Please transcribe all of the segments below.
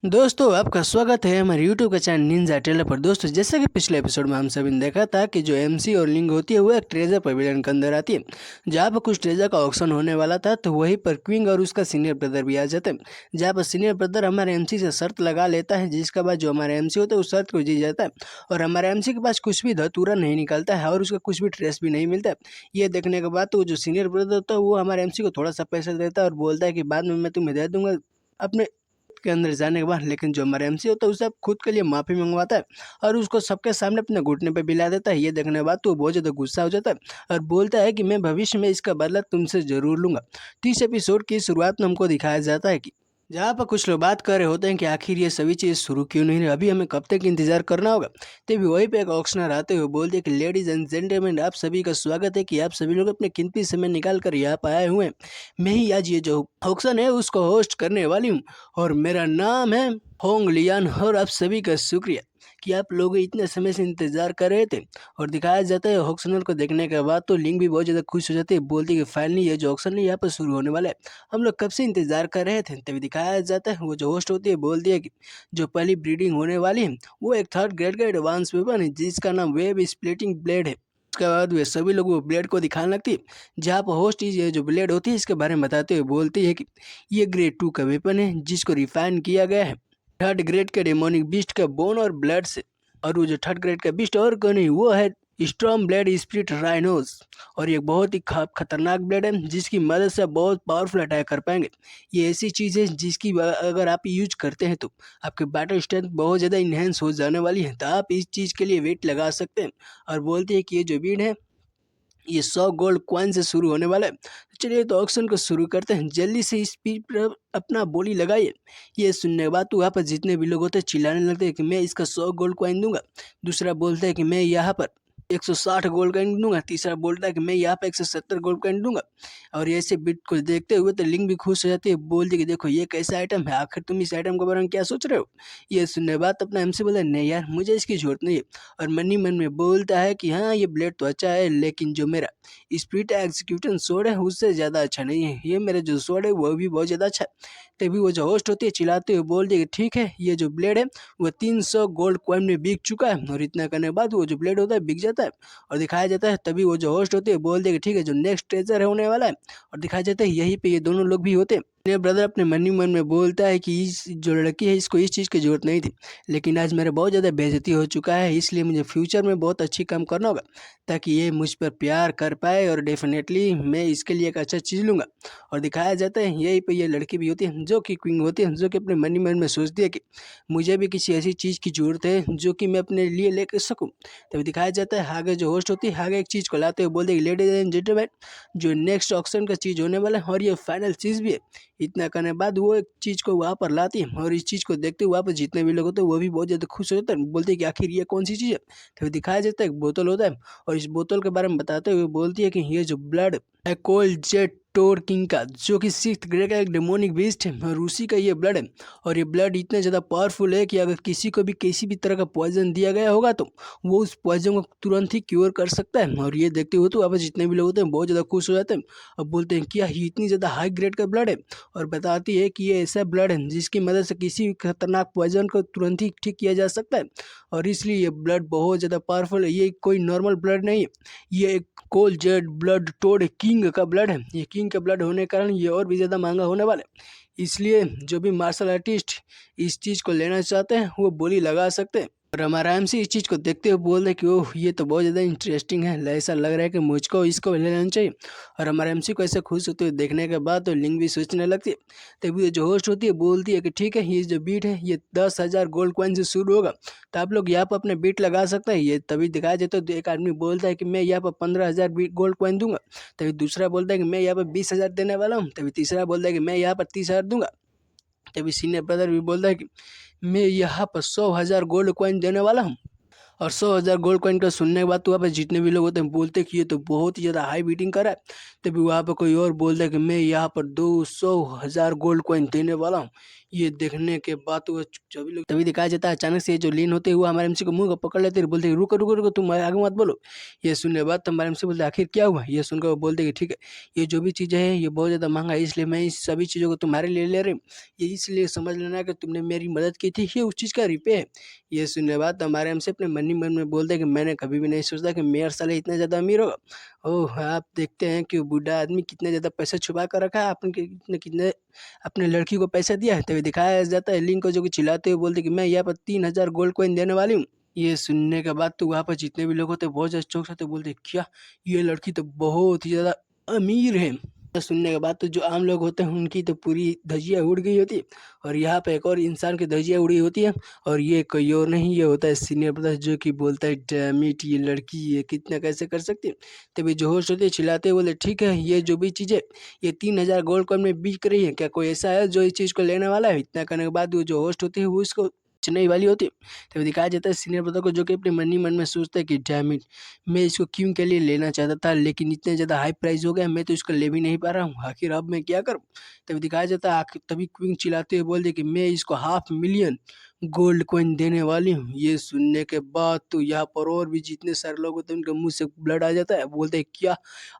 दोस्तों आपका स्वागत है हमारे YouTube के चैनल निंजा टेलर पर। दोस्तों जैसा कि पिछले एपिसोड में हम सभी ने देखा था कि जो एमसी और लिंग होती है वो एक ट्रेजर पवेलियन के अंदर आती है, जहाँ पर कुछ ट्रेजर का ऑक्शन होने वाला था। तो वहीं पर क्विंग और उसका सीनियर ब्रदर भी आ जाते हैं, जहाँ पर सीनियर ब्रदर हमारे एमसी से शर्त लगा लेता है, जिसके बाद जो हमारे एमसी होता है उस शर्त को जीत जाता है और हमारे एमसी के पास कुछ भी धतूरा नहीं निकलता है और उसका कुछ भी ट्रेस भी नहीं मिलता है। ये देखने के बाद तो जो सीनियर ब्रदर होता है वो हमारे एमसी को थोड़ा सा पैसा देता है और बोलता है कि बाद में मैं तुम्हें दे दूंगा अपने के अंदर जाने के बाद। लेकिन जो हमारा एमसी होता है उससे खुद के लिए माफ़ी मंगवाता है और उसको सबके सामने अपने घुटने पे बिला देता है। ये देखने के बाद तो वो बहुत ज़्यादा गुस्सा हो जाता है और बोलता है कि मैं भविष्य में इसका बदला तुमसे ज़रूर लूँगा। तो इस एपिसोड की शुरुआत में हमको दिखाया जाता है कि जहाँ पर कुछ लोग बात कर रहे होते हैं कि आखिर ये सभी चीज़ शुरू क्यों नहीं रही, अभी हमें कब तक इंतजार करना होगा। तभी वहीं पे एक ऑक्शनर आते हुए बोलते हैं कि लेडीज एंड जेंटलमैन, आप सभी का स्वागत है कि आप सभी लोग अपने कीमती समय निकाल कर यहाँ पर आए हुए हैं। मैं ही आज ये जो ऑक्शन है उसको होस्ट करने वाली हूँ और मेरा नाम है होंग लियान। और आप सभी का शुक्रिया कि आप लोग इतने समय से इंतजार कर रहे थे। और दिखाया जाता है ऑक्शनर को देखने के बाद तो लिंग भी बहुत ज़्यादा खुश हो जाती है, बोलती है कि फाइनली ये जो ऑक्शन है यहाँ पर शुरू होने वाला है, हम लोग कब से इंतजार कर रहे थे। तभी दिखाया जाता है वो जो होस्ट होती है बोलती है कि जो पहली ब्रीडिंग होने वाली है वो एक थर्ड ग्रेड का एडवांस वेपन है जिसका नाम वेब स्प्लिटिंग ब्लेड है। उसके बाद वे सभी लोग वो ब्लेड को दिखाने लगती है, जहाँ पर होस्ट ये जो ब्लेड होती है इसके बारे में बताते हुए बोलती है कि ये ग्रेड 2 का वेपन है जिसको रिफाइन किया गया है थर्ड ग्रेड के डेमोनिक बीस्ट का बोन और ब्लड से। और वो जो थर्ड ग्रेड का बीस्ट और कोई नहीं, वो है स्ट्रॉन्ग ब्लेड स्पिरिट राइनोस। और ये बहुत ही खतरनाक ब्लेड है जिसकी मदद से बहुत पावरफुल अटैक कर पाएंगे। ये ऐसी चीज़ है जिसकी अगर आप यूज करते हैं तो आपकी बैटल स्ट्रेंथ बहुत ज़्यादा इन्हेंस हो जाने वाली है, तो आप इस चीज़ के लिए वेट लगा सकते हैं। और बोलते हैं कि ये जो बीड है ये 100 गोल्ड कॉइन से शुरू होने वाला है। तो चलिए तो ऑक्शन को शुरू करते हैं, जल्दी से इस स्पीड पर अपना बोली लगाइए। ये सुनने के बाद तो वहाँ पर जितने भी लोग होते हैं चिल्लाने लगते हैं कि मैं इसका 100 गोल्ड कॉइन दूंगा। दूसरा बोलता है कि मैं यहाँ पर 160 गोल्ड कॉइन दूंगा। तीसरा बोलता है कि मैं यहाँ पर 170 गोल्ड कॉइन दूंगा। और ऐसे बिट को देखते हुए तो लिंग भी खुश हो जाती है, बोलती है कि देखो ये कैसा आइटम है, आखिर तुम इस आइटम के बारे में क्या सोच रहे हो। ये सुनने के बाद अपना एमसी बोलता है नहीं यार मुझे इसकी जरूरत नहीं है। और मन ही मन में बोलता है कि हाँ ये ब्लेड तो अच्छा है लेकिन जो मेरा स्प्लिट एग्जीक्यूशन सोड है उससे ज़्यादा अच्छा नहीं है, ये मेरा जो सोड है वो भी बहुत ज़्यादा अच्छा है। तभी वो जो होस्ट होती है चिल्लाते हुए बोल दिया कि ठीक है ये जो ब्लेड है वो 300 गोल्ड कॉइन में बिक चुका है। और इतना करने के बाद वो जो ब्लेड होता है बिक जाता है और दिखाया जाता है। तभी वो जो होस्ट होती है बोल दिया कि ठीक है जो नेक्स्ट ट्रेजर है होने वाला है। और दिखाया जाता है यहीं पे ये दोनों लोग भी होते हैं। मेरे ब्रदर अपने मन ही मन में बोलता है कि इस जो लड़की है इसको इस चीज़ की जरूरत नहीं थी, लेकिन आज मेरा बहुत ज़्यादा बेइज्जती हो चुका है, इसलिए मुझे फ्यूचर में बहुत अच्छी काम करना होगा ताकि ये मुझ पर प्यार कर पाए और डेफिनेटली मैं इसके लिए एक अच्छा चीज़ लूँगा। और दिखाया जाता है यहीं पे ये लड़की भी होती है जो कि क्वीन होती है, जो कि अपने मन ही मन में सोचती है कि मुझे भी किसी ऐसी चीज़ की ज़रूरत है जो कि मैं अपने लिए लेकर सकूँ। तभी दिखाया जाता है आगे जो होस्ट होती है आगे एक चीज़ को लाते हुए बोलते हैं लेडीज एंड जेंटलमैन, जो नेक्स्ट ऑक्शन का चीज़ होने वाला है और ये फाइनल चीज़ भी है। इतना करने के बाद वो एक चीज़ को वहाँ पर लाती है और इस चीज़ को देखते हुए वहाँ पर जितने भी लोग होते हैं वो भी बहुत ज़्यादा खुश हो जाते हैं, बोलते हैं कि आखिर ये कौन सी चीज़ है। तभी दिखाया जाता है एक बोतल होता है और इस बोतल के बारे में बताते हुए बोलती है कि ये जो ब्लड है कोल जेट टोर किंग का, जो कि 6th ग्रेड का एक डेमोनिक बीस्ट है और उसी का ये ब्लड है। और ये ब्लड इतना ज़्यादा पावरफुल है कि अगर किसी को भी किसी भी तरह का पॉइजन दिया गया होगा तो वो उस पॉइजन को तुरंत ही क्योर कर सकता है। और ये देखते हुए तो वहाँ पर जितने भी लोग होते हैं बहुत ज़्यादा खुश हो जाते हैं और बोलते हैं कि ये इतनी ज़्यादा हाई ग्रेड का ब्लड है। और बताती है कि ये ऐसा ब्लड है जिसकी मदद से किसी भी खतरनाक पॉइजन को तुरंत ही ठीक किया जा सकता है। और इसलिए ये ब्लड बहुत ज़्यादा पावरफुल है, ये कोई नॉर्मल ब्लड नहीं है, ये एक कोल जेड ब्लड टोड किंग का ब्लड है। ये किंग का ब्लड होने के कारण ये और भी ज़्यादा महंगा होने वाला है, इसलिए जो भी मार्शल आर्टिस्ट इस चीज़ को लेना चाहते हैं वो बोली लगा सकते हैं। और हमारा एमसी इस चीज़ को देखते हुए बोल रहे कि ओह ये तो बहुत ज़्यादा इंटरेस्टिंग है, ऐसा लग रहा है कि मुझको इसको ले लेना चाहिए। और हमारे एमसी को ऐसे खुश होते हुए देखने के बाद तो लिंग भी सोचने लगती है। तभी ये जो होस्ट होती है बोलती है कि ठीक है ये जो बीट है ये 10,000 गोल्ड कॉइन से शुरू होगा, तो आप लोग यहाँ पर अपने बीट लगा सकते हैं। ये तभी दिखाया जाता है तो एक आदमी बोलता है कि मैं यहाँ पर 15,000 गोल्ड कॉइन दूंगा। तभी दूसरा बोलता है कि मैं यहाँ पर 20,000 देने वाला हूँ। तभी तीसरा बोलता है कि मैं यहाँ पर 30,000 दूंगा। तभी सीनियर ब्रदर भी बोलता है कि मैं यहाँ पर 100,000 गोल्ड कॉइन देने वाला हूँ। और 100,000 गोल्ड कॉइन का सुनने के बाद तो वहाँ पे जितने भी लोग होते हैं बोलते हैं कि ये तो बहुत ही ज़्यादा हाई बीटिंग कर रहा है। तभी वहाँ पर कोई और बोलता है कि मैं यहाँ पर 200,000 गोल्ड कॉइन देने वाला हूँ। ये देखने के बाद तो सभी लोग तभी दिखाया जाता है अचानक से जो लीन होते हुए हमारे एमसी को मुंह को पकड़ लेते हैं, बोलते हैं रुको रुको रुको तुम आगे मत बोलो। ये सुनने के बाद तो हमारे एमसी बोलते आखिर क्या हुआ। ये सुनकर वो बोलते कि ठीक है ये जो भी चीज़ें हैं ये बहुत ज़्यादा महंगा है, इसलिए मैं इस सभी चीज़ों को तुम्हारे लिए ले रही हूँ। ये इसलिए समझ लेना कि तुमने मेरी मदद की थी, ये उस चीज़ का रिपे है। ये सुनने के बाद तो हमारे एमसी अपने मन ही मन में बोलते हैं कि मैंने कभी भी नहीं सोचा कि मेयर साले इतना ज़्यादा अमीर होगा। ओह आप देखते हैं कि वो बूढ़ा आदमी कितने ज़्यादा पैसा छुपा कर रखा है, आपने कितने कितने अपने लड़की को पैसा दिया है। तभी दिखाया जाता है लिंक को जो कि चिल्लाते हुए बोलते कि मैं यहाँ पर 3000 गोल्ड कॉइन देने वाली हूँ। ये सुनने के बाद तो वहाँ पर जितने भी लोग होते हैं बहुत ज़्यादा चौंक जाते हैं, बोलते क्या ये लड़की तो बहुत ही ज़्यादा अमीर है। ये सुनने के बाद तो जो आम लोग होते हैं उनकी तो पूरी धज्जियाँ उड़ गई होती है, और यहाँ पे एक और इंसान की धज्जियाँ उड़ी होती है, और ये कोई और नहीं ये होता है सीनियर ब्रदर जो कि बोलता है डैम इट ये लड़की ये कितना कैसे कर सकती है। तभी जो होस्ट होते हैं चिल्लाते हुए बोले ठीक है ये जो भी चीज़ें ये 3000 गोल्ड कॉइन में बिक रही है, क्या कोई ऐसा है जो इस चीज़ को लेने वाला है। इतना करने के बाद वो जो होस्ट होती है वो इसको बेचने ही वाली होती है। तभी दिखाया जाता है सीनियर ब्रदर को जो कि अपने मन ही मन में सोचता है कि डैम इट मैं इसको क्यों के लिए लेना चाहता था, लेकिन इतने ज़्यादा हाई प्राइस हो गया मैं तो इसको ले भी नहीं पा रहा हूँ, आखिर अब मैं क्या करूँ। तभी दिखाया जाता है आखिर तभी क्वीन चिल्लाते हुए बोल दे कि मैं इसको 500,000 गोल्ड कॉइन देने वाली हूँ। ये सुनने के बाद तो यहाँ पर और भी जितने सारे लोग होते हैं उनके मुंह से ब्लड आ जाता है, बोलते हैं क्या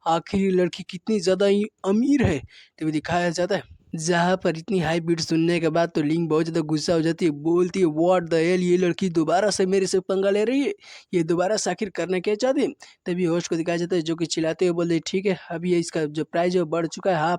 आखिर ये लड़की कितनी ज़्यादा ही अमीर है। तभी दिखाया जाता है जहाँ पर इतनी हाई बीट सुनने के बाद तो लिंक बहुत ज़्यादा गुस्सा हो जाती है, बोलती है व्हाट द हेल ये लड़की दोबारा से मेरे से पंगा ले रही है, ये दोबारा से आखिर करना क्या चाहती है। तभी होस्ट को दिखाया जाता है जो कि चिल्लाते हुए बोलते ठीक है अभी ये इसका जो प्राइस है वो बढ़ चुका है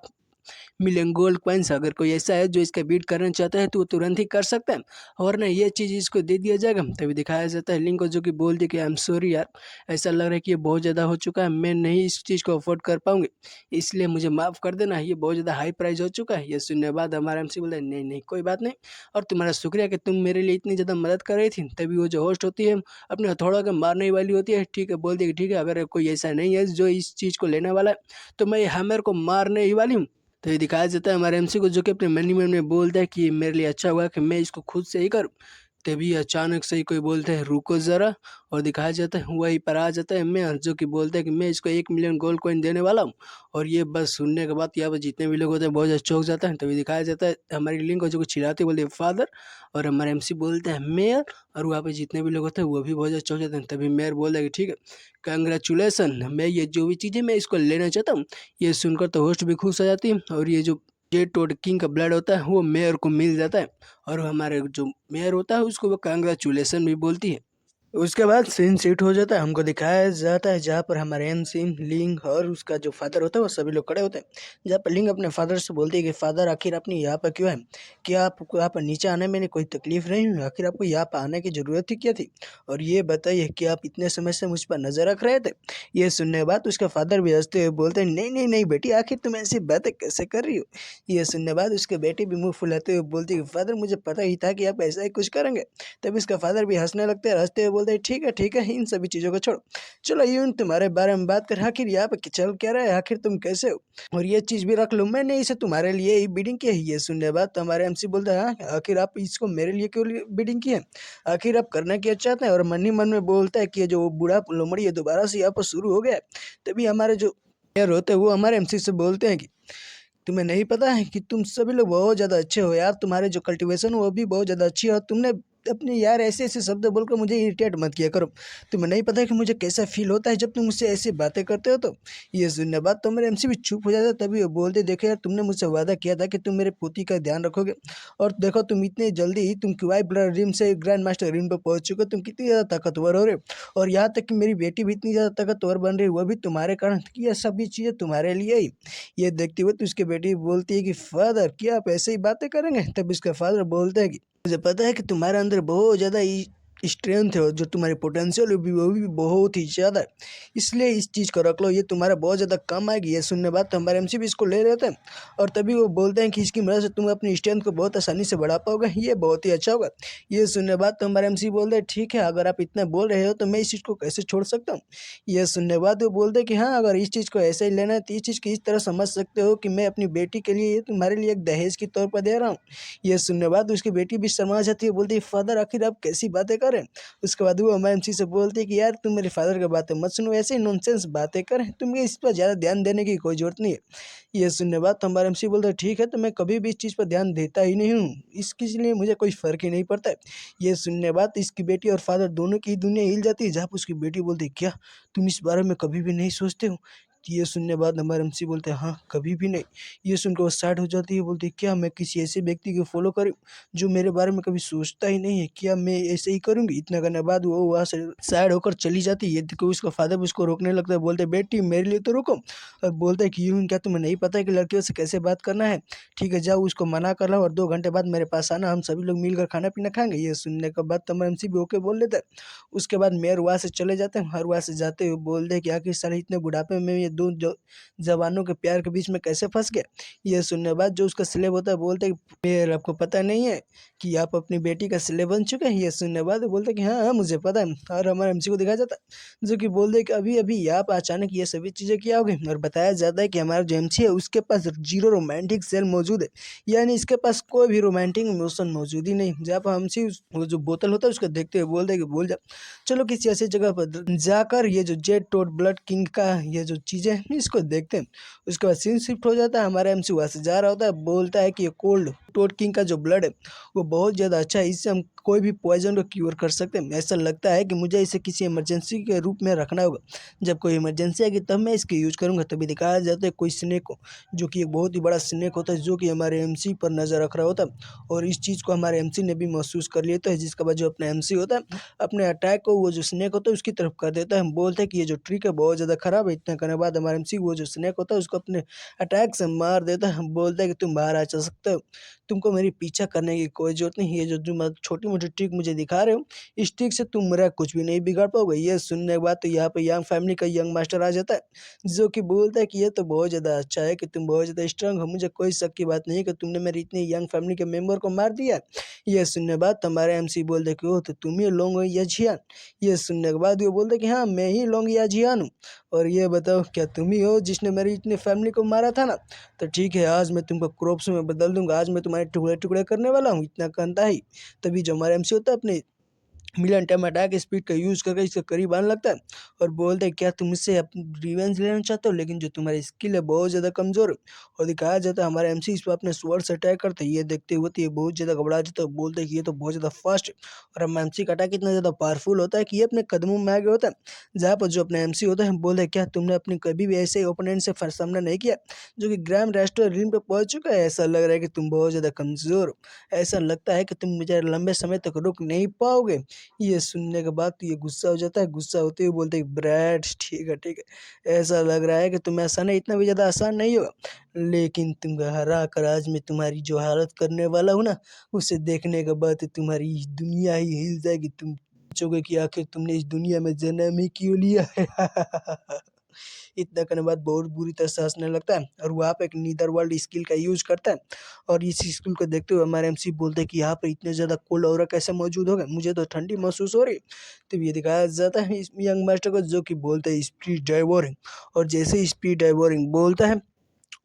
500,000 गोल्ड कॉइन्स। अगर कोई ऐसा है जो इसका बीट करना चाहता है तो वो तुरंत ही कर सकता है, और ना ये चीज़ इसको दे दिया जाएगा। तभी दिखाया जाता है लिंक को जो कि बोल दे कि आई एम सॉरी यार, ऐसा लग रहा है कि ये बहुत ज़्यादा हो चुका है, मैं नहीं इस चीज़ को अफोर्ड कर पाऊंगी, इसलिए मुझे माफ़ कर देना, ये बहुत ज़्यादा हाई प्राइस हो चुका है। ये सुनने के बाद हमारा एमसी बोलता है नहीं नहीं कोई बात नहीं, और तुम्हारा शुक्रिया कि तुम मेरे लिए इतनी ज़्यादा मदद कर रही थी। तभी वो जो होस्ट होती है अपने हथौड़ा के मारने ही वाली होती है, ठीक है बोल दी कि ठीक है अगर कोई ऐसा नहीं है जो इस चीज़ को लेने वाला है तो मैं हैमर को मारने ही वाली हूँ। तो ये दिखाया जाता है हमारे एमसी को जो कि अपने मन ही मन में बोलता है कि ये मेरे लिए अच्छा हुआ कि मैं इसको खुद से ही करूँ। तभी अचानक से ही कोई बोलता है रुको ज़रा, और दिखाया जाता है वहीं पर आ जाता है मैं जो कि बोलता है कि मैं इसको 1 मिलियन गोल्ड कॉइन देने वाला हूँ। और ये बस सुनने के बाद यहाँ पर जितने भी लोग होते हैं बहुत ज़्यादा चौंक जाता है। तभी दिखाया जाता है हमारी लिंक को जो कि चिल्लाते बोलते हैं फादर, और हमारे एमसी बोलते हैं मेयर, और वहाँ पे जितने भी लोग होते हैं वो भी बहुत ज़्यादा चौंक जाते हैं। तभी मेयर बोलता है कि ठीक है कंग्रेचुलेसन, मैं ये जो भी चीज़ें मैं इसको लेना चाहता हूँ। ये सुनकर तो होस्ट भी खुश हो जाती है, और ये जो जेट टोड किंग का ब्लड होता है वो मेयर को मिल जाता है, और हमारे जो मेयर होता है उसको वो कांग्रेचुलेसन भी बोलती है। उसके बाद सीन सेट हो जाता है, हमको दिखाया जाता है जहाँ पर हमारे एन सीन लिंग और उसका जो फादर होता है वो सभी लोग खड़े होते हैं। जहाँ पर लिंग अपने फादर से बोलती है कि फादर आखिर आपने यहाँ पर क्यों है, क्या आपको यहाँ पर नीचे आने में कोई तकलीफ नहीं हुई, आखिर आपको यहाँ पर आने की ज़रूरत ही क्या थी, और ये बताइए कि आप इतने समय से मुझ पर नज़र रख रहे थे। ये सुनने के बाद उसका फादर भी हंसते हुए बोलते हैं नहीं नहीं नहीं बेटी आखिर तुम ऐसी बातें कैसे कर रही हो। ये सुनने के बाद उसके बेटी भी मुँह फुलाते हुए बोलती है फादर मुझे पता ही था कि आप ऐसा ही कुछ करेंगे। तब इसका फादर भी हंसने लगते हैं, हंसते हुए बोलते हैं ठीक है इन सभी चीज़ों को छोड़ो, चलो यूं तुम्हारे बारे में बात कर, आखिर यहाँ पे चल क्या रहा है, आखिर तुम कैसे हो, और ये चीज़ भी रख लो मैंने इसे तुम्हारे लिए ही बिडिंग की है। ये सुनने के बाद तो हमारे एमसी बोलता है हाँ आखिर आप इसको मेरे लिए क्यों बिडिंग की है, आखिर आप करना क्या चाहते हैं, और मन ही मन में बोलता है कि ये जो बूढ़ा लोमड़ी है दोबारा से यहाँ पर शुरू हो गया है। तभी हमारे जो प्लेयर होते हैं वो हमारे एमसी से बोलते हैं कि तुम्हें नहीं पता है कि तुम सभी लोग बहुत ज़्यादा अच्छे हो यार, तुम्हारे जो कल्टीवेशन वो भी बहुत ज़्यादा अच्छी है, और तुमने अपने यार ऐसे ऐसे शब्द बोलकर मुझे इरिटेट मत किया करो, तुम्हें नहीं पता है कि मुझे कैसा फील होता है जब तुम मुझसे ऐसी बातें करते हो। तो ये सुनने बाद तो मेरे एमसी भी चुप हो जाता है। तभी वो बोलते देखो यार तुमने मुझसे वादा किया था कि तुम मेरे पोती का ध्यान रखोगे, और देखो तुम इतने जल्दी ही तुम क्यूआई ब्लड रिम से ग्रैंड मास्टर रिम पर पहुंच चुके हो, तुम कितनी ज़्यादा ताकतवर हो रहे हो, और यहाँ तक कि मेरी बेटी भी इतनी ज़्यादा ताकतवर बन रही है वो भी तुम्हारे कारण, कि ये सभी चीज़ें तुम्हारे लिए ही। ये देखते हुए तो उसकी बेटी बोलती है कि फादर क्या आप ऐसे ही बातें करेंगे। तब इसका फादर बोलता है कि मुझे पता है कि तुम्हारे अंदर बहुत ज़्यादा स्ट्रेंथ है, और जो तुम्हारी पोटेंशियल वो भी बहुत ही ज़्यादा है, इसलिए इस चीज़ को रख लो, ये तुम्हारा बहुत ज़्यादा काम आएगी। ये सुनने बाद तो हमारे एमसी भी इसको ले लेते हैं, और तभी वो बोलते हैं कि इसकी मदद से तुम अपनी स्ट्रेंथ को बहुत आसानी से बढ़ा पाओगे, ये बहुत ही अच्छा होगा। ये सुनने बाद तो हमारे एमसी बोलते हैं ठीक है अगर आप इतना बोल रहे हो तो मैं इस चीज़ को कैसे छोड़ सकता हूँ। ये सुनने बाद वो बोलते हैं कि हाँ अगर इस चीज़ को ऐसे ही लेना है तो इस चीज़ को इस तरह समझ सकते हो कि मैं अपनी बेटी के लिए ये तुम्हारे लिए एक दहेज के तौर पर दे रहा हूँ। ये सुनने बाद उसकी बेटी भी शर्मा जाती है, बोलती है फादर आखिर आप कैसी बातें कर कर रहे हैं। उसके बाद वो हमारे एमसी से बोलते हैं कि यार तुम मेरे फादर की बातें मत सुनो, ऐसे ही नॉनसेंस बातें कर, तुम्हें इस पर ज़्यादा ध्यान देने की कोई ज़रूरत नहीं है। ये सुनने बाद तो हमारा एमसी बोलता है ठीक है, तो मैं कभी भी इस चीज़ पर ध्यान देता ही नहीं हूँ, इसके लिए मुझे कोई फ़र्क ही नहीं पड़ता है। ये सुनने बाद इसकी बेटी और फादर दोनों की दुनिया हिल जाती है। जहाँ पर उसकी बेटी बोलती है क्या तुम इस बारे में कभी भी नहीं सोचते हो? ये सुनने बाद हमारे एमसी बोलते हैं हाँ कभी भी नहीं। ये सुनकर वो सैड हो जाती है, बोलती है क्या मैं किसी ऐसे व्यक्ति को फॉलो करूँ जो मेरे बारे में कभी सोचता ही नहीं है, क्या मैं ऐसे ही करूँगी? इतना करने बाद वो वहाँ से सैड होकर चली जाती है। ये देखो उसका फादर भी उसको रोकने लगता है, बोलते बेटी मेरे लिए तो रुको। और बोलता है कि यूँ क्या तुम्हें नहीं पता है कि लड़कियों से कैसे बात करना है? ठीक है जाओ उसको मना कर लो और 2 घंटे बाद मेरे पास आना, हम सभी लोग मिलकर खाना पीना खाएंगे। ये सुनने के बाद तो एमसी भी ओके बोल लेता है। उसके बाद मेयर वहाँ से चले जाते हैं और वहाँ से जाते हुए बोलते हैं कि आखिर साले इतने बुढ़ापे में ये दो जवानों के प्यार के बीच में कैसे फंस गया? ये सुनने के बाद जो उसका स्लेव होता है बोलते हैं कि मेयर आपको पता नहीं है कि आप अपनी बेटी का स्लेव बन चुके हैं? ये सुनने के बाद वो बोलते हैं कि हाँ हाँ मुझे पता है। और हमारे एमसी को दिखाया जाता है जो कि बोलते हैं कि अभी अभी आप अचानक ये सभी चीज़ें क्या हो गई? और बताया जाता है कि हमारा जो एमसी है उसके पास जीरो रोमांटिक सेल मौजूद है, यानी इसके पास कोई भी रोमांटिक इमोशन मौजूद ही नहीं। जहाँ पर एमसी वो जो बोतल होता है उसको देखते हुए बोलते हैं कि बोल जा चलो किसी ऐसी जगह पर जाकर ये जो जेट टोड ब्लड किंग का ये जो चीज़ें हैं इसको देखते हैं। उसके बाद सीन शिफ्ट हो जाता है, हमारा एमसी वहाँ से जा रहा होता है, बोलता है कि ये कोल्ड टोड किंग का जो ब्लड है वो बहुत ज़्यादा अच्छा है, इससे हम कोई भी पॉइजन को क्योर कर सकते हैं। ऐसा लगता है कि मुझे इसे किसी इमरजेंसी के रूप में रखना होगा, जब कोई इमरजेंसी आएगी तब मैं इसकी यूज करूँगा। तभी दिखाया जाता है कोई स्नेक को, जो कि एक बहुत ही बड़ा स्नेक होता है जो कि हमारे एमसी पर नज़र रख रहा होता है। और इस चीज़ को हमारे एमसी ने भी महसूस कर लिया है, जिसके बाद जो अपना एमसी होता है अपने अटैक को वो जो स्नेक होता है उसकी तरफ कर देता है। हम बोलते हैं कि ये जो ट्रिक है बहुत ज़्यादा खराब है। इतना करने के बाद हमारा एमसी वो जो स्नेक होता है उसको अपने अटैक से मार देता है। हम बोलते हैं कि तुम बाहर आ जा सकते हो, तुमको मेरी पीछा करने की कोई ज़रूरत नहीं। ये जो तुम छोटी मोटी ट्रिक मुझे दिखा रहे हो, इस ट्रिक से तुम मेरा कुछ भी नहीं बिगाड़ पाओगे। ये सुनने के बाद तो यहाँ पे यंग फैमिली का यंग मास्टर आ जाता है, जो कि बोलता है कि ये तो बहुत ज़्यादा अच्छा है कि तुम बहुत ज़्यादा स्ट्रांग हो, मुझे कोई शक की बात नहीं है कि तुमने मेरी इतनी यंग फैमिली के मेंबर को मार दिया। ये सुनने के बाद तो हमारे एमसी बोलते कि ओह तो तुम ही लोंग या जियान? ये सुनने के बाद वो बोलते कि हाँ मैं ही लोंग या जियान हूँ। और ये बताओ क्या तुम ही हो जिसने मेरी इतनी फैमिली को मारा था ना? तो ठीक है आज मैं तुमको क्रॉप्स में बदल दूंगा, आज मैं तुम्हारे टुकड़े टुकड़े करने वाला हूँ। इतना कहता ही तभी जो हमारा एमसी होता है अपने मिलियन टाइम अटैक स्पीड का यूज़ करके इसके करीब आने लगता है और बोलते हैं क्या तुम मुझसे रिवेंज लेना चाहते हो, लेकिन जो तुम्हारी स्किल है बहुत ज़्यादा कमज़ोर है। और दिखाया जाता है हमारे एमसी इस पर अपने स्वॉर्ड से अटैक करते हैं। ये देखते हुए तो ये बहुत ज़्यादा घबरा जाता है, बोलते हैं कि ये तो बहुत ज़्यादा फास्ट है। और हम एमसी का अटैक इतना ज़्यादा पावरफुल होता है कि ये अपने कदमों में आगे होता है। जहाँ पर जो अपना एमसी होता है बोलते हैं क्या तुमने अपनी कभी भी ऐसे ओपोनेंट से सामना नहीं किया जो कि ग्रैंड रेस्टोरेंट रिंग पे पहुंच चुका है? ऐसा लग रहा है कि तुम बहुत ज़्यादा कमज़ोर हो, ऐसा लगता है कि तुम मुझे लंबे समय तक रोक नहीं पाओगे। ये सुनने के बाद तो ये गुस्सा हो जाता है, गुस्सा होते हुए बोलते हैं ब्रैड ठीक है, ऐसा लग रहा है कि तुम्हें आसान है, इतना भी ज़्यादा आसान नहीं होगा, लेकिन तुमको हरा कर आज मैं तुम्हारी जो हालत करने वाला हूँ ना, उसे देखने के बाद तो तुम्हारी दुनिया ही हिल जाएगी। तुम सोचोगे कि आखिर तुमने इस दुनिया में जन्म ही क्यों लिया है? इतना करने के बाद बहुत बुरी तरह से हंसने लगता है और वहाँ पे एक नीदर वर्ल्ड स्किल का यूज करता है। और इस स्किल को देखते हुए हमारे एमसी बोलते हैं कि यहाँ पर इतने ज़्यादा कोल्ड ऑरा कैसे मौजूद हो गए, मुझे तो ठंडी महसूस हो रही। तो ये दिखाया जाता है इस यंग मास्टर को, जो कि बोलते हैं स्पीड डाइवोरिंग। और जैसे ही स्पीड डाइवोरिंग बोलता है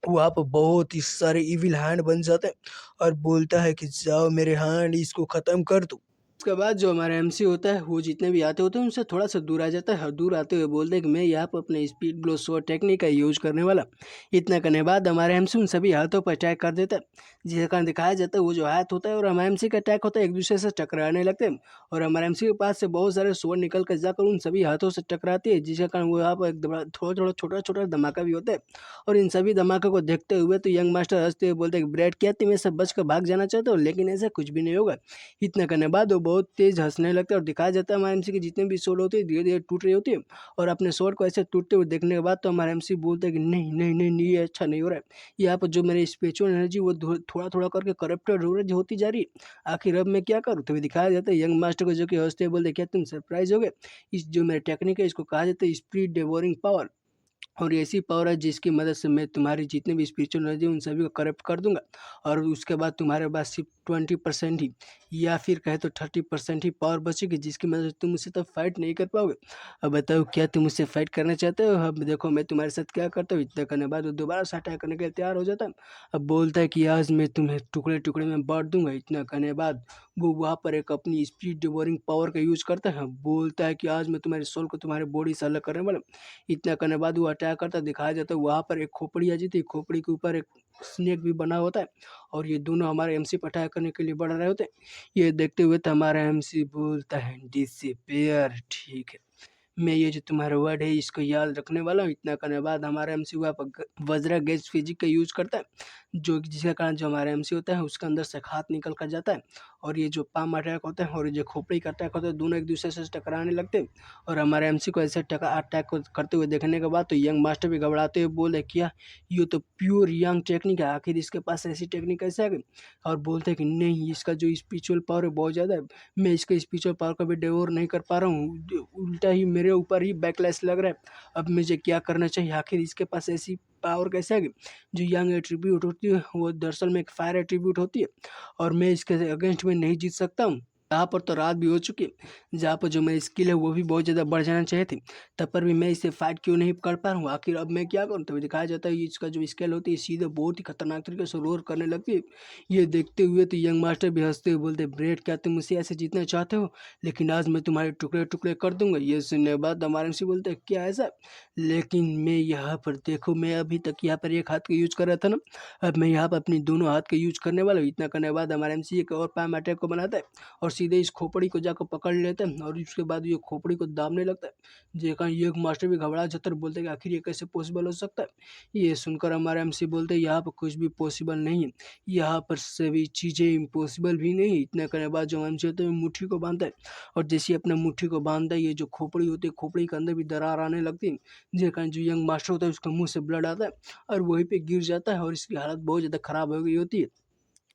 वहाँ पर बहुत ही सारे इविल हैंड बन जाते हैं और बोलता है कि जाओ मेरे हैंड इसको ख़त्म कर दो। उसके बाद जो हमारा एमसी होता है वो जितने भी आते होते हैं उनसे थोड़ा सा दूर आ जाता है और दूर आते हुए बोलते हैं कि मैं यहाँ पर अपने स्पीड ग्लो शॉट टेक्निक का यूज करने वाला। इतना करने के बाद हमारे एमसी उन सभी हाथों पर अटैक कर देता है, जिसके कारण दिखाया जाता है वो जो हाथ होता है और हमारे एमसी का अटैक होता है एक दूसरे से टकराने लगते हैं। और हमारे एमसी के पास से बहुत सारे स्वord निकल कर जाकर उन सभी हाथों से टकराती है, जिसके कारण वो यहाँ पर एक थोड़ा थोड़ा छोटा छोटा धमाका भी होता है। और इन सभी धमाके को देखते हुए तो यंग मास्टर हंसते हुए बोलते हैं कि ब्रेड क्या तुम ऐसा बच कर भाग जाना चाहते हो, लेकिन ऐसा कुछ भी नहीं होगा। इतना करने बाद वो बहुत तेज हंसने लगता है और दिखाया जाता है हमारे एमसी के जितने भी शॉट होते हैं धीरे धीरे टूट रही होती है। और अपने शॉट को ऐसे टूटते हुए देखने के बाद तो हमारा एमसी बोलता है कि नहीं नहीं नहीं नहीं ये अच्छा नहीं हो रहा है, यहाँ पर जो मेरी स्पिरिचुअल एनर्जी वो थोड़ा थोड़ा करके करप्टेड होती जा रही है, आखिर अब मैं क्या करूँ? तो दिखाया जाता है यंग मास्टर को, जो कि हंसते बोलते क्या तुम सरप्राइज हो गए, इस जो मेरे टेक्निक है इसको कहा जाता है स्पीड डेवोरिंग पावर। और ये ऐसी पावर है जिसकी मदद से मैं तुम्हारी जितने भी स्पिरिचुअल एनर्जी उन सभी को करप्ट कर दूंगा, और उसके बाद तुम्हारे पास सिर्फ 20% ही या फिर कहे तो 30% ही पावर बचेगी, जिसकी मदद से तुम मुझसे तब फाइट नहीं कर पाओगे। अब बताओ क्या तुम मुझसे फाइट करना चाहते हो? अब देखो मैं तुम्हारे साथ क्या करता हूँ। इतना करने के बाद वो दोबारा से अटैक करने के लिए तैयार हो जाता है। अब बोलता है कि आज मैं तुम्हें टुकड़े टुकड़े में बांट दूंगा। इतना करने के बाद वो वहाँ पर एक अपनी स्पीड डिवोरिंग पावर का यूज करता है। बोलता है कि आज मैं तुम्हारे सोल को तुम्हारे बॉडी से अलग करने वाला हूँ। इतना करने के बाद वो अटैक करता दिखाया जाता है। वहाँ पर एक खोपड़ी आ जाती है, खोपड़ी के ऊपर एक स्नेक भी बना होता है, और ये दोनों हमारे एमसी पर अटैक करने के लिए बढ़ रहे होते हैं। ये देखते हुए तो हमारा एमसी बोलता है डिसअपियर। ठीक है, मैं ये जो तुम्हारा वर्ड है इसको याद रखने वाला हूँ। इतना करने के बाद हमारा एमसी वहाँ पर वज्रा गैस फिजिक का यूज करता है, जो जिसके कारण जो हमारा एमसी होता है उसके अंदर से हाथ निकल कर जाता है, और ये जो पाम अटैक होता है और जो खोपड़ी का अटैक होता है दोनों एक दूसरे से टकराने लगते हैं। और हमारे एमसी को ऐसे अटैक करते हुए देखने के बाद तो यंग मास्टर भी घबराते हुए बोले क्या ये तो प्योर यंग टेक्निक है, आखिर इसके पास ऐसी टेक्निक कैसे आ गई? और बोलते हैं कि नहीं, इसका जो स्पिरिचुअल पावर है बहुत ज़्यादा है, मैं इसका स्पिरिचुअल पावर का भी डेवोर नहीं कर पा रहा हूँ, उल्टा ही मेरे ऊपर ही बैकलैश लग रहा है। अब मुझे क्या करना चाहिए? आखिर इसके पास ऐसी पावर कैसे आ गई? जो यंग एट्रीब्यूट होती है वो दरअसल में एक फायर एट्रीब्यूट होती है, और मैं इसके अगेंस्ट में नहीं जीत सकता हूँ। यहाँ पर तो रात भी हो चुकी है, जहाँ पर जो मेरी स्किल है वो भी बहुत ज़्यादा बढ़ जाना चाहिए थी, तब पर भी मैं इसे फाइट क्यों नहीं कर पा रहा हूँ? आखिर अब मैं क्या करूँ? तभी दिखाया जाता है इसका जो स्किल होती है सीधे बहुत ही खतरनाक तरीके से रोर करने लगती है। ये देखते हुए तो यंग मास्टर भी हंसते हुए बोलते ब्रेड क्या तुम मुझसे ऐसे जीतना चाहते हो? लेकिन आज मैं तुम्हारे टुकड़े टुकड़े कर दूंगा। ये सुनने के बाद हमारे से बोलते हैं क्या ऐसा? लेकिन मैं यहाँ पर देखो, मैं अभी तक यहाँ पर एक हाथ का यूज कर रहा था ना, अब मैं यहाँ पर अपनी दोनों हाथ का यूज करने वाला हूँ। इतना करने के बाद हमारे एमसी एक और पाम अटैक को बनाता है और सीधे इस खोपड़ी को जाकर पकड़ लेता है, और उसके बाद ये खोपड़ी को दाबने लगता है। जेका ये मास्टर भी घबरा जाता है और बोलते हैं कि आखिर ये कैसे पॉसिबल हो सकता है? ये सुनकर हमारे एमसी बोलते हैं यहाँ पर कुछ भी पॉसिबल नहीं है, यहाँ पर सभी चीज़ें इम्पॉसिबल भी नहीं। इतना करने के बाद जो एमसी होता है मुट्ठी को बांधता है, और जैसे ही अपने मुट्ठी को बांधता है ये जो खोपड़ी होती है खोपड़ी के अंदर भी दरार आने लगती है, जिस कारण जो यंग मास्टर होता है उसके मुंह से ब्लड आता है और वहीं पे गिर जाता है, और इसकी हालत बहुत ज़्यादा खराब हो गई होती है।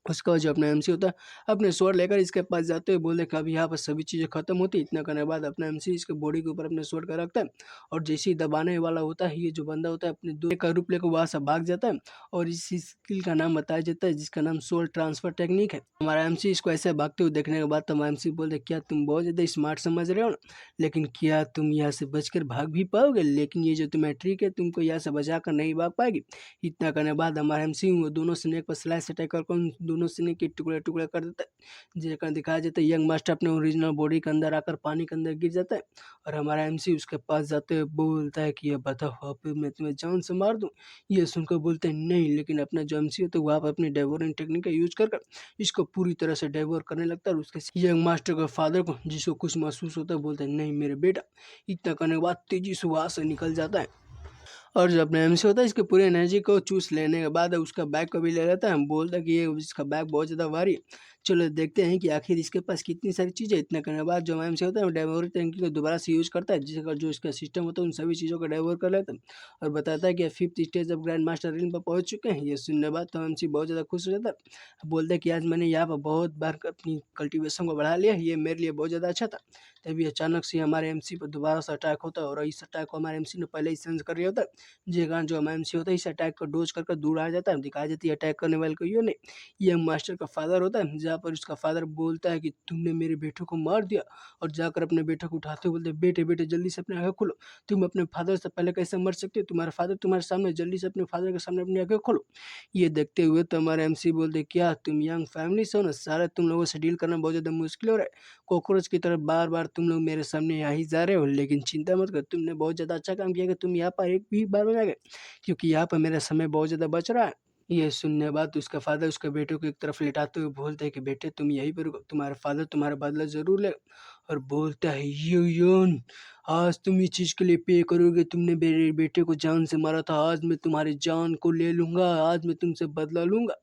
उसका जो अपना एमसी होता है अपने स्वord लेकर इसके पास जाते हुए बोले कि अब यहाँ पर सभी चीज़ें खत्म होती है। इतना करने के बाद अपना एमसी इसके बॉडी के ऊपर अपने स्वord का रखता है, और जैसे ही दबाने वाला होता है ये जो बंदा होता है अपने दो का रूप लेकर वहाँ से भाग जाता है, और इस स्किल का नाम बताया जाता है जिसका नाम सोल ट्रांसफर टेक्निक है। हमारा एमसी इसको ऐसे भागते हुए देखने के बाद तो हमारा एमसी बोलते क्या तुम बहुत ज़्यादा स्मार्ट समझ रहे हो ना, लेकिन क्या तुम यहाँ से बचकर भाग भी पाओगे? लेकिन ये जो तुम्हारी ट्रिक है तुमको यहाँ से बचा कर नहीं भाग पाएगी। इतना करने के बाद हमारा एमसी वो दोनों स्नेक पर स्लाइस अटैक कर उन दोनों स्नेक के टुकड़े टुकड़े कर देता है। जेकर दिखाया जाता है यंग मास्टर अपने ओरिजिनल बॉडी के अंदर आकर पानी के अंदर गिर जाता है, और हमारा एमसी उसके पास जाते हुए बोलता है कि ये बताओ अब मैं तुम्हें जान से मार दूं? ये सुनकर बोलते हैं नहीं, लेकिन अपना जो एमसी होता है वहाँ पर अपनी डेवोरिंग टेक्निक का यूज कर इसको पूरी तरह से डेवोर करने लगता है, और उसके यंग मास्टर के फादर को जिसको कुछ महसूस होता है बोलते हैं नहीं मेरे बेटा। इतना करने के बाद तेजी से वहाँ से निकल जाता है, और जो अपना एमसी होता है इसके पूरी एनर्जी को चूस लेने के बाद उसका बैग को भी ले लेता है। हम बोलता है कि ये इसका बैग बहुत ज़्यादा भारी है, चलो देखते हैं कि आखिर इसके पास कितनी सारी चीज़ें। इतना करने के बाद जो एमसी होता है वो डेवोर टैंकी को दोबारा से यूज़ करता है, जिसका जो इसका सिस्टम होता है उन सभी चीज़ों को डेवोर कर लेता है, और बताता है कि 5th stage of grand master ring पर पहुँच चुके हैं। ये सुनने के बाद तो एमसी बहुत ज़्यादा खुश हो जाता है, बोलता है कि आज मैंने यहाँ पर बहुत बार अपनी कल्टिवेशन को बढ़ा लिया, ये मेरे लिए बहुत ज़्यादा अच्छा था। तभी अचानक से हमारे एमसी पर दोबारा से अटैक होता है, और इस अटैक को हमारे एमसी ने पहले ही सेंस कर लिया होता है, जिस कारण जो एमएमसी होता है इस अटैक को डोज कर दूर आ जाता है। दिखाई जाती है अटैक करने वाले को ये नहीं, ये मास्टर का फादर होता है, जहाँ पर उसका फादर बोलता है कि तुमने मेरे बेटे को मार दिया, और जाकर अपने बेटे को उठाते हुए बोलते बेटे बेटे जल्दी से अपने आंखें खोलो, तुम अपने फादर से पहले कैसे मर सकते हो? तुम्हारा फादर तुम्हारे सामने, जल्दी से अपने फादर के सामने अपनी आंखें खोलो। ये देखते हुए तो हमारे एमसी बोलते क्या तुम यंग फैमिली से हो ना, सारा तुम लोगों से डील करना बहुत ज़्यादा मुश्किल हो रहा है, कॉकरोच की तरह बार बार तुम लोग मेरे सामने आ ही जा रहे हो, लेकिन चिंता मत कर, तुमने बहुत ज़्यादा अच्छा काम किया कि तुम यहाँ पर एक भी बार में आ गए, क्योंकि यहाँ पर मेरा समय बहुत ज़्यादा बच रहा है। ये सुनने के बाद उसका फादर उसके बेटे को एक तरफ लिटाते हुए बोलता है कि बेटे तुम यहीं पर रुको, तुम्हारा फादर तुम्हारा बदला ज़रूर लेगा। और बोलता है योन, आज तुम इस चीज़ के लिए पे करोगे, तुमने मेरे बेटे को जान से मारा था, आज मैं तुम्हारी जान को ले लूँगा, आज मैं तुमसे बदला लूँगा।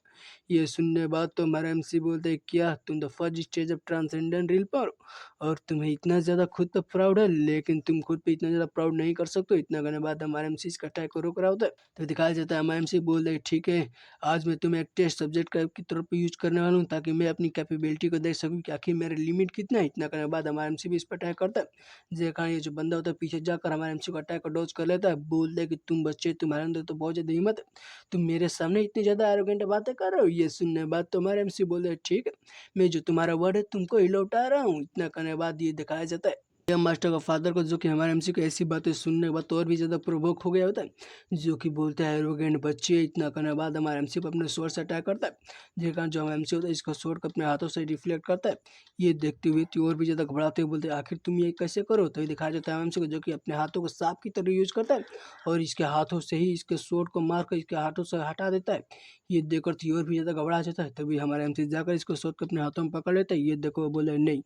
ये सुनने बाद तो हमारा एमसी बोलते हैं, क्या तुम तो first stage of transcendent reel पर हो और तुम्हें इतना ज़्यादा खुद पर प्राउड है, लेकिन तुम खुद पे इतना ज़्यादा प्राउड नहीं कर सकते हो। इतना करने बाद हमारा एमसी इसका अटैक को रोक रहा होता है। तो दिखाया जाता है हमारा एमसी बोल रहे ठीक है, आज मैं तुम्हें एक टेस्ट सब्जेक्ट की तौर पर यूज करने वाला हूँ, ताकि मैं अपनी कैपेबिलिटी को देख सकूँ कि आखिर मेरे लिमिट कितना है। इतना करने के बाद हमारा एमसी भी इस पर अटैक करता है। जिसके कारण ये जो बंदा होता है पीछे जाकर हमारे एमसी को अटैक को डॉज कर लेता है। बोलते है कि तुम बच्चे, तुम्हारे अंदर तो बहुत ज़्यादा हिम्मत है, तुम मेरे सामने इतनी ज़्यादा एरोगेंट बातें कर रहे हो। ये सुनने के बाद तो हमारे एमसी बोल रहे ठीक है, मैं जो तुम्हारा वर्ड है तुमको ही लौटा रहा हूँ। इतना करने के बाद ये दिखाया जाता है यह मास्टर का फादर को, जो कि हमारे एमसी को ऐसी बातें सुनने के बाद तो और भी ज़्यादा प्रोवोक हो गया होता है, जो कि बोलता है एरोगेंट बच्चे। इतना करने के बाद हमारे एमसी पर अपने स्वord से अटैक करता है। जिसके कारण जो हमारा एमसी होता है इसका स्वord को अपने हाथों से रिफ्लेक्ट करता है। ये देखते हुए तो और भी ज़्यादा घबराते हुए बोलते हैं आखिर तुम ये कैसे करो। तो ये दिखाया जाता है एमसी को, जो कि अपने हाथों को सांप की तरह यूज करता है और इसके हाथों से ही इसके स्वord को मार कर इसके हाथों से हटा देता है। ये देखकर तो और भी ज़्यादा घबरा जाता है। तभी हमारा एमसी जाकर इसको स्वord को अपने हाथों में पकड़ लेता है। ये देखो वो बोले नहीं,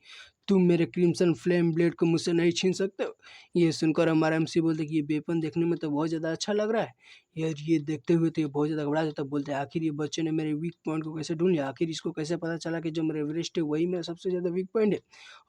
तुम मेरे क्रिम्सन फ्लेम ब्लेड को मुझसे नहीं छीन सकते हो। ये सुनकर हमारा एमसी बोलते कि ये वेपन देखने में तो बहुत ज़्यादा अच्छा लग रहा है यार। ये देखते हुए तो ये बहुत ज़्यादा घबरा जाता है। बोलते हैं आखिर ये बच्चे ने मेरे वीक पॉइंट को कैसे ढूंढ लिया, आखिर इसको कैसे पता चला कि जो मेरे वरिष्ठ है वही मेरा सबसे ज़्यादा वीक पॉइंट है।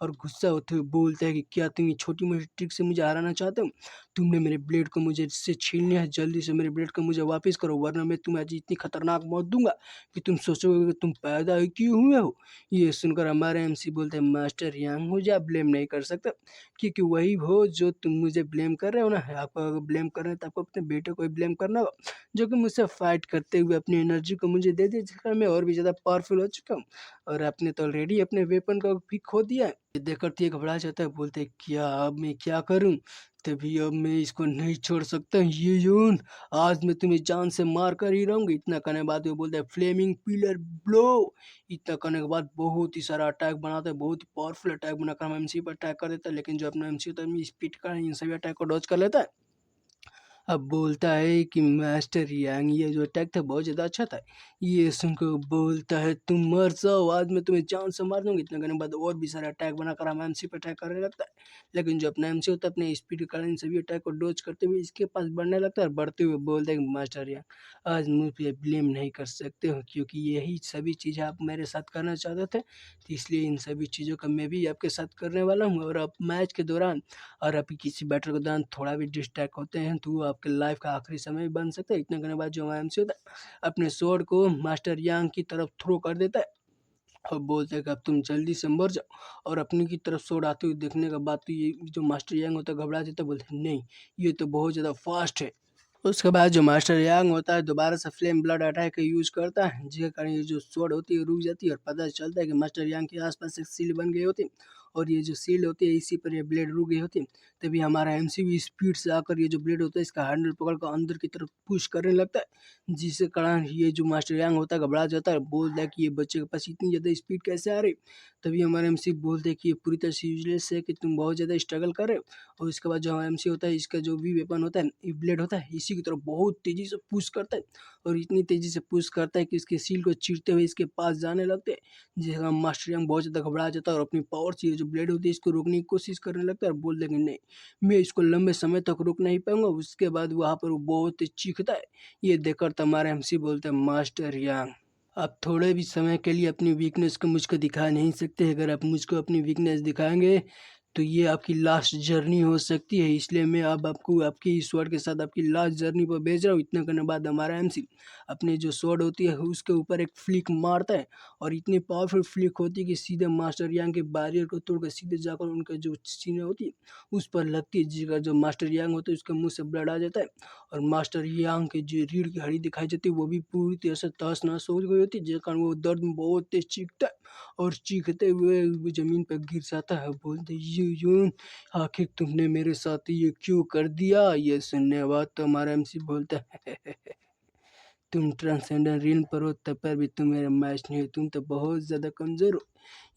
और गुस्सा होते हुए बोलते हैं कि क्या तुम ये छोटी मोटी ट्रिक से मुझे हराना चाहते हो, तुमने मेरे ब्लेड को मुझे से छीन लिया है, जल्दी से मेरे ब्लेड को मुझे वापस करो, वरना मैं तुम्हें आज इतनी खतरनाक मौत दूंगा कि तुम सोचोगे कि तुम पैदा ही क्यों हुए हो। ये सुनकर हमारे एमसी बोलते हैं मास्टर यांग, मुझे आप ब्लेम नहीं कर सकते, क्योंकि वही हो जो तुम मुझे ब्लेम कर रहे हो ना। आपको अगर ब्लेम कर रहे हैं तो आपको अपने बेटे को ही ब्लेम करना हो, जो कि मुझसे फाइट करते हुए अपनी एनर्जी को मुझे दे दिया, जिस कारण मैं और भी ज़्यादा पावरफुल हो चुका हूँ। और आपने तो ऑलरेडी अपने वेपन को भी खो दिया है। ये देखकर तो ये घबरा जाता है। बोलते हैं क्या अब मैं क्या करूँ, तभी अब मैं इसको नहीं छोड़ सकता। ये यून, आज मैं तुम्हें जान से मार कर ही रहूँगी। इतना करने के बाद वो बोलता है फ्लेमिंग पिलर ब्लो। इतना करने के बाद बहुत ही सारा अटैक बनाता है, बहुत ही पावरफुल अटैक बनाकर हम एमसी पर अटैक कर देता है। लेकिन जो अपना एमसी होता है स्पीड का इन सभी अटैक को डॉज कर लेता है। अब बोलता है कि मास्टर यांग, ये जो अटैक था बहुत ज़्यादा अच्छा था। ये सुनकर बोलता है तुम मर जाओ, आज मैं तुम्हें जान से मार दूंगी। इतना करने के बाद और भी सारा अटैक बनाकर हम एमसी पर अटैक करने लगता है। लेकिन जो अपना एमसी होता है अपने स्पीड के कारण इन सभी अटैक को डोज करते हुए इसके पास बढ़ने लगता है। और बढ़ते हुए बोलता है कि मास्टर यांग, आज मुझ पर ब्लेम नहीं कर सकते हो, क्योंकि यही सभी चीज़ें आप मेरे साथ करना चाहते थे, तो इसलिए इन सभी चीज़ों का मैं भी आपके साथ करने वाला हूँ। और अब मैच के दौरान और अभी किसी बैटर के दौरान थोड़ा भी डिस्ट्रैक्ट होते हैं तो वो आपके लाइफ का आखिरी समय भी बन सकता है। इतना करने के बाद जो हमारा एमसी होता है अपने स्वord को मास्टर यांग की तरफ थ्रो कर देता है और बोलते हैं कि अब तुम जल्दी से मर जाओ। और अपनी की तरफ स्वord आते हुए देखने के बाद तो ये जो मास्टर यांग होता है घबरा जाता है। बोलते हैं नहीं, ये तो बहुत ज़्यादा फास्ट है। उसके बाद जो मास्टर यांग होता है दोबारा से फ्लेम ब्लड अटैक का यूज करता है, जिसके कारण ये जो स्वord होती है रुक जाती है और पता चलता है कि मास्टर यांग के आसपास एक सील बन गई होती है और ये जो सील होती है इसी पर ये ब्लेड रुक गई होती है। तभी हमारा एमसी भी स्पीड से आकर ये जो ब्लेड होता है इसका हैंडल पकड़ कर अंदर की तरफ पुश करने लगता है, जिसके कारण ये जो मास्टर यांग होता है घबरा जाता है, बोलता है कि ये बच्चे के पास इतनी ज़्यादा स्पीड कैसे आ रही। तभी हमारे एमसी बोलते हैं कि ये पूरी तरह से यूजलेस है, कि तुम बहुत ज़्यादा स्ट्रगल कर रहे हो। और इसके बाद जो हमारा एमसी होता है इसका जो भी वेपन होता है ये ब्लेड होता है इसी की तरफ बहुत तेज़ी से पुश करता है और इतनी तेज़ी से पुश करता है कि इसके सील को चीरते हुए इसके पास जाने लगते हैं, जिसके कारण मास्टर यंग बहुत ज़्यादा घबरा जाता है और अपनी पावर से ये जो ब्लेड होती है इसको रोकने की कोशिश करने लगता है और बोल देंगे नहीं, मैं इसको लंबे समय तक रोक नहीं पाऊंगा। उसके बाद वहाँ पर वो बहुत तेज चीखता है। ये देखकर तो हमारा एमसी बोलते हैं मास्टर यंग, आप थोड़े भी समय के लिए अपनी वीकनेस को मुझको दिखा नहीं सकते। अगर आप मुझको अपनी वीकनेस दिखाएंगे तो ये आपकी लास्ट जर्नी हो सकती है, इसलिए मैं अब आपको आपकी इस स्वord के साथ आपकी लास्ट जर्नी पर भेज रहा हूँ। इतना करने के बाद हमारा एमसी अपनी जो स्वord होती है उसके ऊपर एक फ्लिक मारता है और इतनी पावरफुल फ्लिक होती है कि सीधे मास्टर यांग के बैरियर को तोड़कर सीधे जाकर उनके जो सीने होती है उस पर लगती है, जिसका जो मास्टर यांग होता है उसके मुंह से ब्लड आ जाता है और मास्टर यांग की जो रीढ़ की हड्डी दिखाई जाती है वो भी पूरी तरह से तहस नहस हो गई होती है, जिस कारण वो दर्द में बहुत तेज चीखता है और चीखते हुए वो जमीन पर गिर जाता है। बोलते यून, आखिर तुमने मेरे साथ ये क्यों कर दिया। ये सुनने के बाद तो हमारा एमसी बोलता है तुम ट्रांसजेंडर रील पर हो तब पर भी तुम मेरा मैच नहीं हो, तुम तो बहुत ज़्यादा कमज़ोर हो।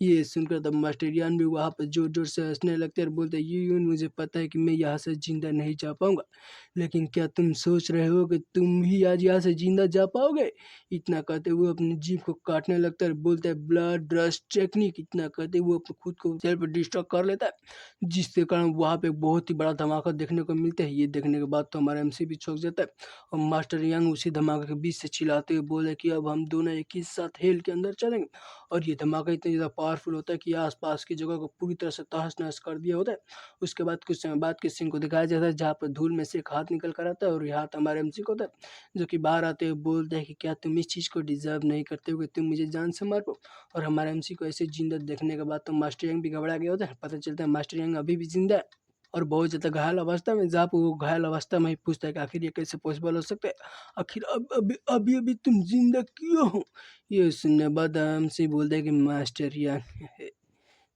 ये सुनकर तब मास्टर यान भी वहाँ पर जोर जोर से हंसने लगते और बोलते, ये यून मुझे पता है कि मैं यहाँ से जिंदा नहीं जा पाऊंगा, लेकिन क्या तुम सोच रहे हो कि तुम भी आज यहाँ से जिंदा जा पाओगे? इतना कहते हुए अपनी जीभ को काटने लगता है, बोलता है ब्लड रश टेक्निक। इतना कहते हुए अपने खुद को सेल्फ डिस्ट्रॉय कर लेता है, जिसके कारण वहाँ पे बहुत ही बड़ा धमाका देखने को मिलता है। ये देखने के बाद तो हमारा एमसी भी चौंक जाता है और मास्टर यंग उसी धमाके के बीच से चिल्लाते हुए बोले कि अब हम दोनों एक ही साथ हेल के अंदर चलेंगे। और ये धमाका इतना ज़्यादा पावरफुल होता है कि आसपास की जगह को पूरी तरह से तहस नहस कर दिया होता है। उसके बाद कुछ समय बाद के सीन को दिखाया जाता है जहाँ पर धूल में से एक हाथ निकल कर आता है और ये हाथ हमारे एमसी को होता है, जो कि बाहर आते हुए बोलते हैं कि क्या तुम इस चीज़ को डिजर्व नहीं करते हो कि तुम मुझे जान से मार पाओ। और हमारे एमसी को ऐसे जिंदा देखने के बाद तो मास्टर यंग भी घबरा गया होता है। पता चलता है मास्टर यंग अभी भी जिंदा है और बहुत ज़्यादा घायल अवस्था में, जहाँ पे वो घायल अवस्था में ही पूछता है कि आखिर ये कैसे पॉसिबल हो सकता है, आखिर अब अभी अभी अभी तुम जिंदा क्यों हो? ये सुनने बाद हमसे बोलता है कि मास्टर यार,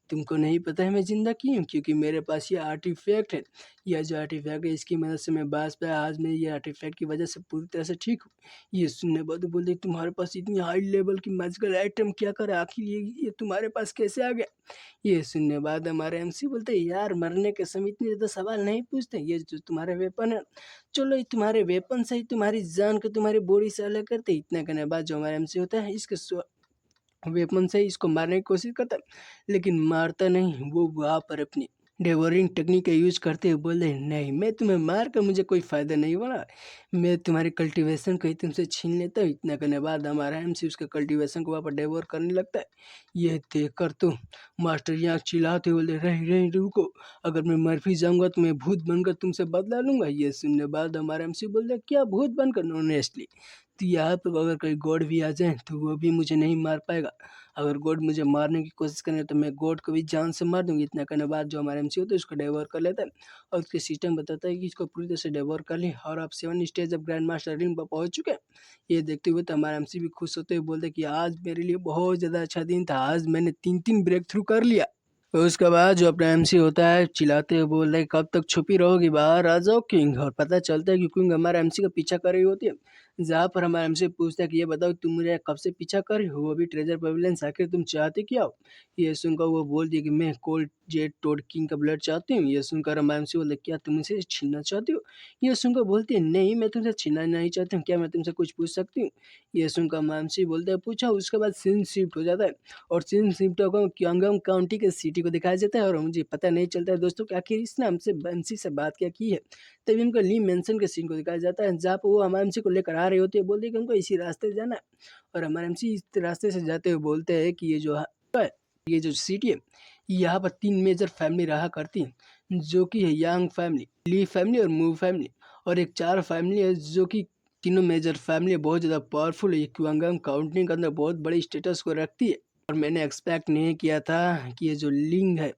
तुमको नहीं पता है मैं ज़िंदा क्यों हूँ? क्योंकि मेरे पास ये आर्टिफैक्ट है। यह जो आर्टिफैक्ट है इसकी मदद से मैं बाँच पाया। आज मैं ये आर्टिफैक्ट की वजह से पूरी तरह से ठीक हूँ। ये सुनने बाद वो बोलते तुम्हारे पास इतनी हाई लेवल की मैजिकल आइटम क्या करे? आखिर ये तुम्हारे पास कैसे आ गया? ये सुनने बाद हमारे एमसी बोलते यार मरने के समय इतने ज़्यादा सवाल नहीं पूछते। ये जो तुम्हारे वेपन है, चलो ये तुम्हारे वेपन से ही तुम्हारी जान को तुम्हारी बॉडी से अलग करते। इतना करने के बाद जो हमारा एमसी होता है इसके वेपन से इसको मारने की कोशिश करता है, लेकिन मारता नहीं। वो वहाँ पर अपनी डेवोरिंग टेक्निक का यूज करते हुए बोले नहीं, मैं तुम्हें मार कर मुझे कोई फ़ायदा नहीं होना, मैं तुम्हारी कल्टीवेशन को ही तुमसे छीन लेता हूँ। इतना करने बाद हमारा एमसी उसके कल्टीवेशन को वहाँ पर डेवोर करने लगता है। यह देख कर तो मास्टर यहाँ चिल्लाते बोले रही रही रुको, अगर मैं मर भी जाऊँगा तो मैं भूत बनकर तुमसे बदला लूँगा। ये सुनने बाद हमारा एमसी बोलते क्या भूत बनकर? ऑनेस्टली तो यहाँ पर अगर कोई गॉड भी आ जाए तो वो भी मुझे नहीं मार पाएगा। अगर गॉड मुझे मारने की कोशिश करें तो मैं गॉड को भी जान से मार दूंगी। इतना करने बाद जो हमारा एमसी होता है उसको डेवोर कर लेता है और उसके सिस्टम बताता है कि इसको पूरी तरह से डेवोर कर ली और आप 7 stage of grand master ring पर पहुंच चुके हैं। ये देखते हुए तो हमारा एमसी भी खुश होते हुए बोलते कि आज मेरे लिए बहुत ज़्यादा अच्छा दिन था, आज मैंने 3 ब्रेक थ्रू कर लिया। और उसके बाद जो अपना एमसी होता है चिल्लाते हुए बोल रहे कब तक छुपी रहोगी, बाहर आ जाओ किंग। और पता चलता है कि किंग हमारा एमसी का पीछा कर रही होती है, जहाँ पर हमारा एमसी पूछता है कि ये बताओ तुम मुझे कब से पीछा कर रही हो, वो भी ट्रेजर पवेलियन से, आखिर तुम चाहते क्या हो? ये सुनकर वो बोल दिया कि मैं कोल्ड जेट टोड किंग का ब्लड चाहती हूँ। ये सुनकर हमारा एमसी बोलते क्या तुम इसे छीनना चाहती हो? ये सुनकर बोलती है नहीं, मैं तुमसे छीनना नहीं चाहती हूँ, क्या मैं तुमसे कुछ पूछ सकती हूँ? ये सुनकर हमारा एमसी बोलते हैं पूछा। उसके बाद सीन शिफ्ट हो जाता है और सीन शिफ्ट होकर क्यांगम काउंटी के सिटी को दिखाया जाता है और मुझे पता नहीं चलता है दोस्तों कि आखिर इसने हमसे एमसी से बात क्या की है। तभी हमको ली मेंशन के सीन को दिखाया जाता है जहाँ पर वो हमारे एमसी को लेकर आ रही होती है, बोलती है कि हमको इसी रास्ते से जाना है। और हमारे एमसी इस रास्ते से जाते हुए बोलते हैं कि ये जो सिटी है यहाँ पर 3 मेजर फैमिली रहा करती हैं, जो कि है यांग फैमिली, ली फैमिली और मूव फैमिली। और एक 4 फैमिली है जो कि तीनों मेजर फैमिली बहुत ज़्यादा पावरफुल है, क्वांगम काउंटी के अंदर बहुत बड़ी स्टेटस को रखती है। और मैंने एक्सपेक्ट नहीं किया था कि ये जो लिंग है,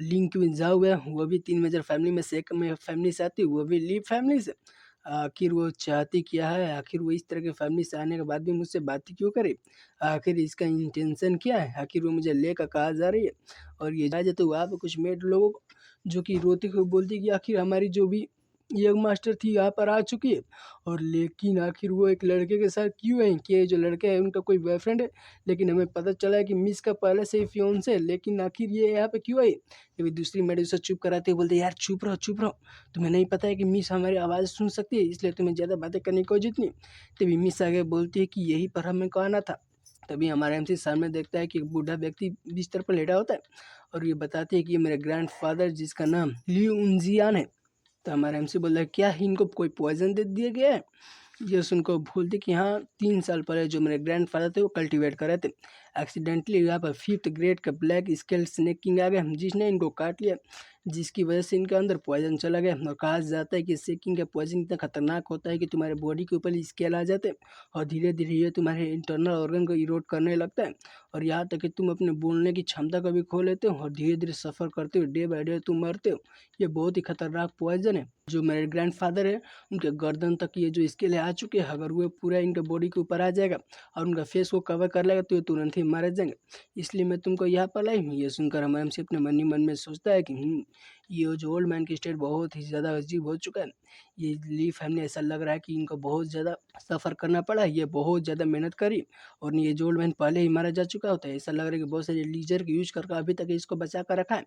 लिंग क्वीन जाओ है, वो भी 3 मेजर फैमिली में से एक में फैमिली से आती है, वो भी ली फैमिली से। आखिर वो चाहती क्या है? आखिर वो इस तरह की फैमिली से आने के बाद भी मुझसे बातें क्यों करे? आखिर इसका इंटेंशन क्या है? आखिर वो मुझे लेकर कहाँ जा रही है? और ये जा तो वहाँ पे कुछ मेड लोगों को जो कि रोती हुई बोलती कि आखिर हमारी जो भी यंग मास्टर थी यहाँ पर आ चुकी है। और लेकिन आखिर वो एक लड़के के साथ क्यों है? कि ये जो लड़का है उनका कोई बॉयफ्रेंड है, लेकिन हमें पता चला है कि मिस का पहले से ही फियोंसे है, लेकिन आखिर ये यहाँ पे क्यों आई? तभी दूसरी मेड उसे चुप कराते हुए बोलते यार चुप रहो चुप रहो, तुम्हें नहीं पता है कि मिस हमारी आवाज़ सुन सकती है, इसलिए तुम्हें ज़्यादा बातें करने की कोई ज़रूरत नहीं। तभी मिस आगे बोलती है कि यही पर हमें को आना था। तभी हमारा एमसी सामने देखता है कि एक बूढ़ा व्यक्ति बिस्तर पर लेटा होता है और ये बताते हैं कि ये मेरे ग्रैंडफादर जिसका नाम लियू उनजियान है। तो हमारा एमसी बोल रहा है क्या इनको कोई पॉइजन दे दिया गया है? ये सुनकर बोलते कि हाँ 3 साल पहले जो मेरे ग्रैंडफादर थे वो कल्टीवेट कर रहे थे, एक्सीडेंटली यहाँ पर 5th ग्रेड का ब्लैक स्केल स्नेक किंग आ गया जिसने इनको काट लिया, जिसकी वजह से इनके अंदर पॉइजन चला गया। और कहा जाता है कि स्नेकिंग का पॉइजन इतना खतरनाक होता है कि तुम्हारे बॉडी के ऊपर स्केल आ जाते हैं और धीरे धीरे ये तुम्हारे इंटरनल ऑर्गन को इरोड करने लगता है और यहाँ तक कि तुम अपने बोलने की क्षमता को भी खो लेते हो और धीरे धीरे सफ़र करते हो, डे बाय डे तुम मरते हो। ये बहुत ही खतरनाक पॉइजन है। जो मेरे ग्रैंडफादर है उनके गर्दन तक ये जो स्केल है आ चुके हैं, अगर वो पूरा इनके बॉडी के ऊपर आ जाएगा और उनका फेस को कवर कर लेगा तो ये तुरंत ही मारे जाएंगे, इसलिए मैं तुमको यहाँ पर लाई हूँ। ये सुनकर हमारा एमसी अपने मन ही मन में सोचता है कि ये जो ओल्ड मैन की स्टेट बहुत ही ज़्यादा अजीब हो चुका है। ये ली फैमिली ऐसा लग रहा है कि इनको बहुत ज़्यादा सफ़र करना पड़ा, ये बहुत ज़्यादा मेहनत करी और ये जो ओल्ड मैन पहले ही मारा जा चुका होता है। ऐसा लग रहा है कि बहुत सारे लीजर के यूज करके अभी तक इसको बचा कर रखा है।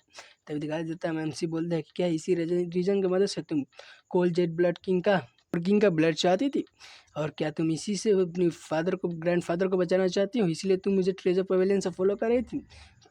तभी दिखाई देता है एमसी बोलता है कि क्या इसी रीजन की मदद से तुम कोल्ड जेट ब्लड किंग का ब्लड चाहती थी, और क्या तुम इसी से अपने फादर को ग्रैंडफादर को बचाना चाहती हो, इसलिए तुम मुझे ट्रेजर पवेलियन से फॉलो कर रही थी।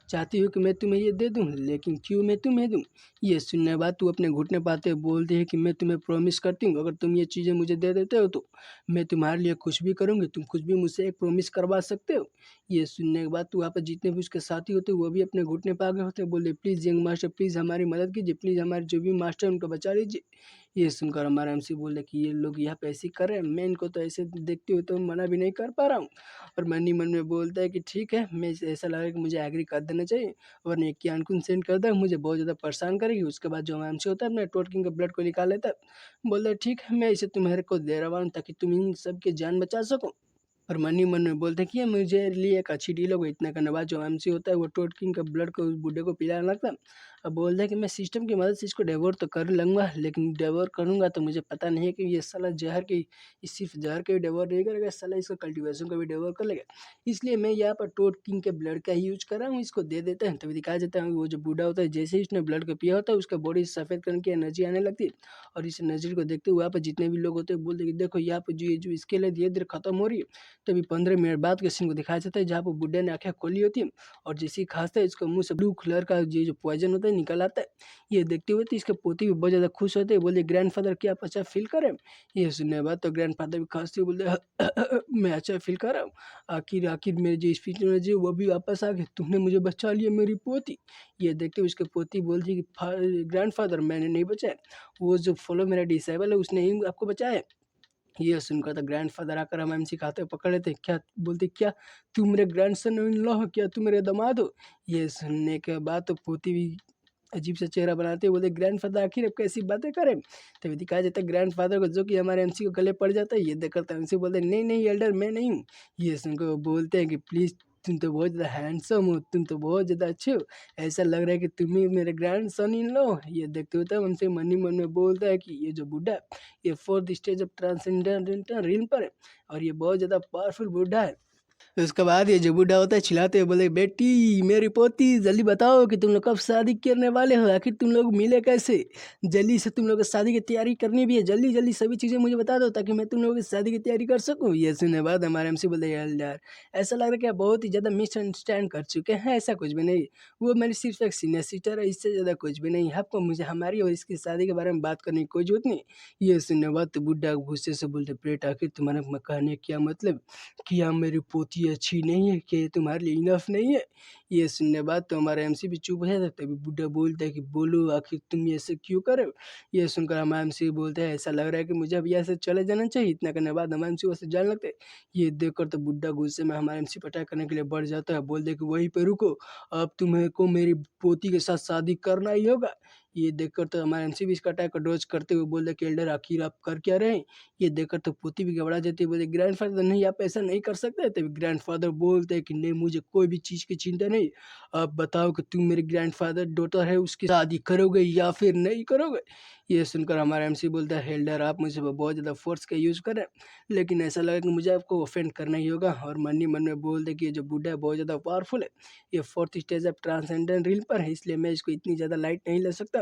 चाहती हो कि मैं तुम्हें ये दे दूं, लेकिन क्यों मैं तुम्हें दूं? ये सुनने के बाद तू अपने घुटने पाते हुए बोलती है कि मैं तुम्हें प्रॉमिस करती हूँ, अगर तुम ये चीज़ें मुझे दे देते हो तो मैं तुम्हारे लिए कुछ भी करूँगी, तुम कुछ भी मुझसे एक प्रॉमिस करवा सकते हो। ये सुनने के बाद तू वहाँ पर जितने भी उसके साथी होते वो भी अपने घुटने पे आ गए होते, बोले प्लीज़ यंग मास्टर, प्लीज़ हमारी मदद कीजिए, प्लीज़ हमारे जो भी मास्टर है उनको बचा लीजिए। ये सुनकर हमारा एमसी बोले कि ये लोग यहाँ पे ऐसे ही कर रहे हैं, मैं इनको तो ऐसे देखते हुए तो मना भी नहीं कर पा रहा हूँ। और मन ही मन में बोलता है कि ठीक है, मैं ऐसा लग रहा है कि मुझे एग्री कर देना चाहिए, वरना एक क्यान सेंड कर दे, मुझे बहुत ज़्यादा परेशान करेगी। उसके बाद जो एमसी होता है अपने टोट किंग के ब्लड को निकाल लेता है, बोलता है ठीक है, मैं इसे तुम्हारे को दे रहा हूँ ताकि तुम इन सब की जान बचा सको। और मन ही मन में बोलते हैं कि ये मुझे लिए एक अच्छी डील हो गई। इतना करने बाद जो एमसी होता है वो टोट किंग का ब्लड को उस बूढ़े को पिलाने लगता है। अब बोलता है कि मैं सिस्टम की मदद से इसको डेवोर तो कर लूँगा, लेकिन डेवोर करूँगा तो मुझे पता नहीं है कि ये साला जहर की सिर्फ जहर के डेवोर नहीं करेगा, साला इसका कल्टीवेशन का भी डेवोर कर लेगा। इसलिए मैं यहाँ पर टोट किंग के ब्लड का ही यूज कर रहा हूँ, इसको दे देते हैं। तभी दिखाया जाता है वो जो बूढ़ा होता है जैसे ही उसने ब्लड को पिया होता है उसका बॉडी सफ़ेद कलर की एनर्जी आने लगती है। और इस एनर्जी को देखते हुए वहाँ पर जितने भी लोग होते हैं बोलते हैं कि देखो यहाँ पर जो ये जो स्केल है धीरे धीरे खत्म हो रही है। तभी 15 मिनट बाद के सीन को दिखाया जाता है जहाँ पर बुड्ढे ने आंखें खोली होती है और जैसे ही खांसता है इसका मुंह से ब्लू कलर का ये जो पॉइजन होता है निकल आता है। ये देखते हुए तो इसके पोती भी बहुत ज़्यादा खुश होते हैं, बोले ग्रैंडफादर क्या आप अच्छा फील करें? ये सुनने के बाद तो ग्रैंडफादर भी खांसते हुए बोलते मैं अच्छा फील कर रहा हूँ, आखिर आखिर मेरी जो स्पीच एनर्जी वो भी वापस आ गई, तुमने मुझे बचा लिया मेरी पोती। ये देखते हुए उसके पोती बोलती है कि ग्रैंडफादर मैंने नहीं बचाया, वो जो फॉलो मेरा डिसेबल है उसने ही आपको बचाया है। ये सुनकर तो ग्रैंडफादर आकर हमें सिखाते पकड़ लेते, क्या बोलते, क्या तू मेरे ग्रैंडसन इन लॉ हो, क्या तू मेरे दामाद हो? ये सुनने के बाद तो पोती भी अजीब सा चेहरा बनाते बोलते ग्रैंडफादर आखिर अब कैसी बातें करें। तभी दिखाया जाता है ग्रैंडफादर को जो कि हमारे एमसी को गले पड़ जाता है। ये देखकर तो एमसी बोलते नहीं नहीं एल्डर मैं नहीं हूँ। ये सुनकर वो बोलते हैं कि प्लीज़ तुम तो बहुत ज़्यादा हैंडसम हो, तुम तो बहुत ज़्यादा अच्छे हो, ऐसा लग रहा है कि तुम ही मेरे ग्रैंडसन इन लो। ये देखते हुए तब हमसे मन ही मन में बोलता है कि ये जो बुढ़ा है ये fourth stage of transcendental realm पर है और ये बहुत ज़्यादा पावरफुल बुढ़ा है। उसके बाद ये जो बूढ़ा होता है चिल्लाते हुए बोले बेटी मेरी पोती जल्दी बताओ कि तुम लोग कब शादी करने वाले हो, आखिर तुम लोग मिले कैसे, जल्दी से तुम लोग को शादी की तैयारी करनी भी है, जल्दी जल्दी सभी चीज़ें मुझे बता दो ताकि मैं तुम लोगों की शादी की तैयारी कर सकूँ। ये सुनने बाद हमारे एमसी बोले यार ऐसा लग रहा है कि आप बहुत ही ज़्यादा मिसअंडरस्टैंड कर चुके हैं, ऐसा कुछ भी नहीं, वो मेरी सिर्फ एक सीनियर सिस्टर है, इससे ज़्यादा कुछ भी नहीं है, आपको मुझे हमारी और इसकी शादी के बारे में बात करने की कोई जरूरत नहीं। ये सुनने बाद तो बुढ़ा गुस्से से बोलते बेटा आखिर तुम्हारा कहने क्या मतलब, क्या मेरी पोती अच्छी नहीं है, क्या ये तुम्हारे लिए इनफ नहीं है? ये सुनने बाद तो हमारा एमसी भी चुप हो जाता है। तभी बुड्ढा बोलता है कि बोलो आखिर तुम ये ऐसे क्यों कर रहे हो? ये सुनकर हमारा एमसी बोलता है ऐसा लग रहा है कि मुझे अब यहाँ से चले जाना चाहिए। इतना करने के बाद हमारा एमसी वहाँ से जाने लगता है। ये देखकर तो बुड्ढा गुस्से में हमारा एमसी पर अटैक करने के लिए बढ़ जाता है, बोलता है कि वहीं पे रुको, अब तुम्हें को मेरी पोती के साथ शादी करना ही होगा। ये देखकर तो हमारा एमसी भी इसका अटैक को डॉज करते हुए बोलता है कि एल्डर आखिर आप कर क्या रहे हैं? ये देखकर तो पोती भी घबरा जाती है, बोले ग्रैंडफादर नहीं आप ऐसा नहीं कर सकते। तभी ग्रैंडफादर बोलते हैं कि नहीं मुझे कोई भी चीज़ की चिंता नहीं, आप बताओ कि तुम मेरे ग्रैंडफादर डॉटर है उसकी शादी करोगे या फिर नहीं करोगे? ये सुनकर हमारा एमसी बोलता है एल्डर आप मुझे बहुत ज़्यादा फोर्स का यूज़ कर रहे हैं, लेकिन ऐसा लगा कि मुझे आपको ऑफेंड करना ही होगा। और मन ही मन में बोलते कि ये जो बूढ़ा है बहुत ज़्यादा पावरफुल है, ये fourth stage of transcendent reel पर है, इसलिए मैं इसको इतनी ज़्यादा लाइट नहीं ले सकता।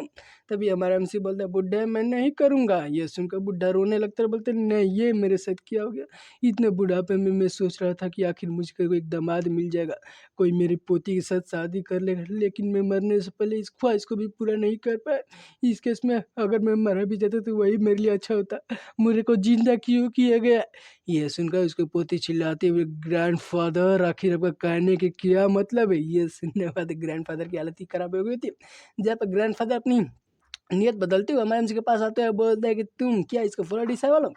तभी हमारा एमसी बोलता है बुड्ढे मैं नहीं करूँगा। ये सुनकर बुड्ढा रोने लगता है, बोलते नहीं ये मेरे साथ क्या हो गया, इतने बुढ़ापे में मैं सोच रहा था कि आखिर मुझको एक दामाद मिल जाएगा, कोई मेरी पोती के साथ शादी कर लेगा, लेकिन मैं मरने से पहले इस ख्वाहिश को भी पूरा नहीं कर पाया। इस केस में अगर मैं मरा भी जाता तो वही मेरे लिए अच्छा होता, मुझे को जिंदा क्यों किया गया? ये सुनकर उसके पोती चिल्लाते हुए ग्रैंडफादर आखिर आपका कहने के क्या मतलब है? ये सुनने के बाद ग्रैंडफादर की हालत ही खराब हो गई थी, जहाँ पर ग्रैंडफादर अपनी नियत बदलते हुए एमआईएमसी के पास आते हैं, बोलते हैं कि तुम क्या इसका फुल डिसेबल हो।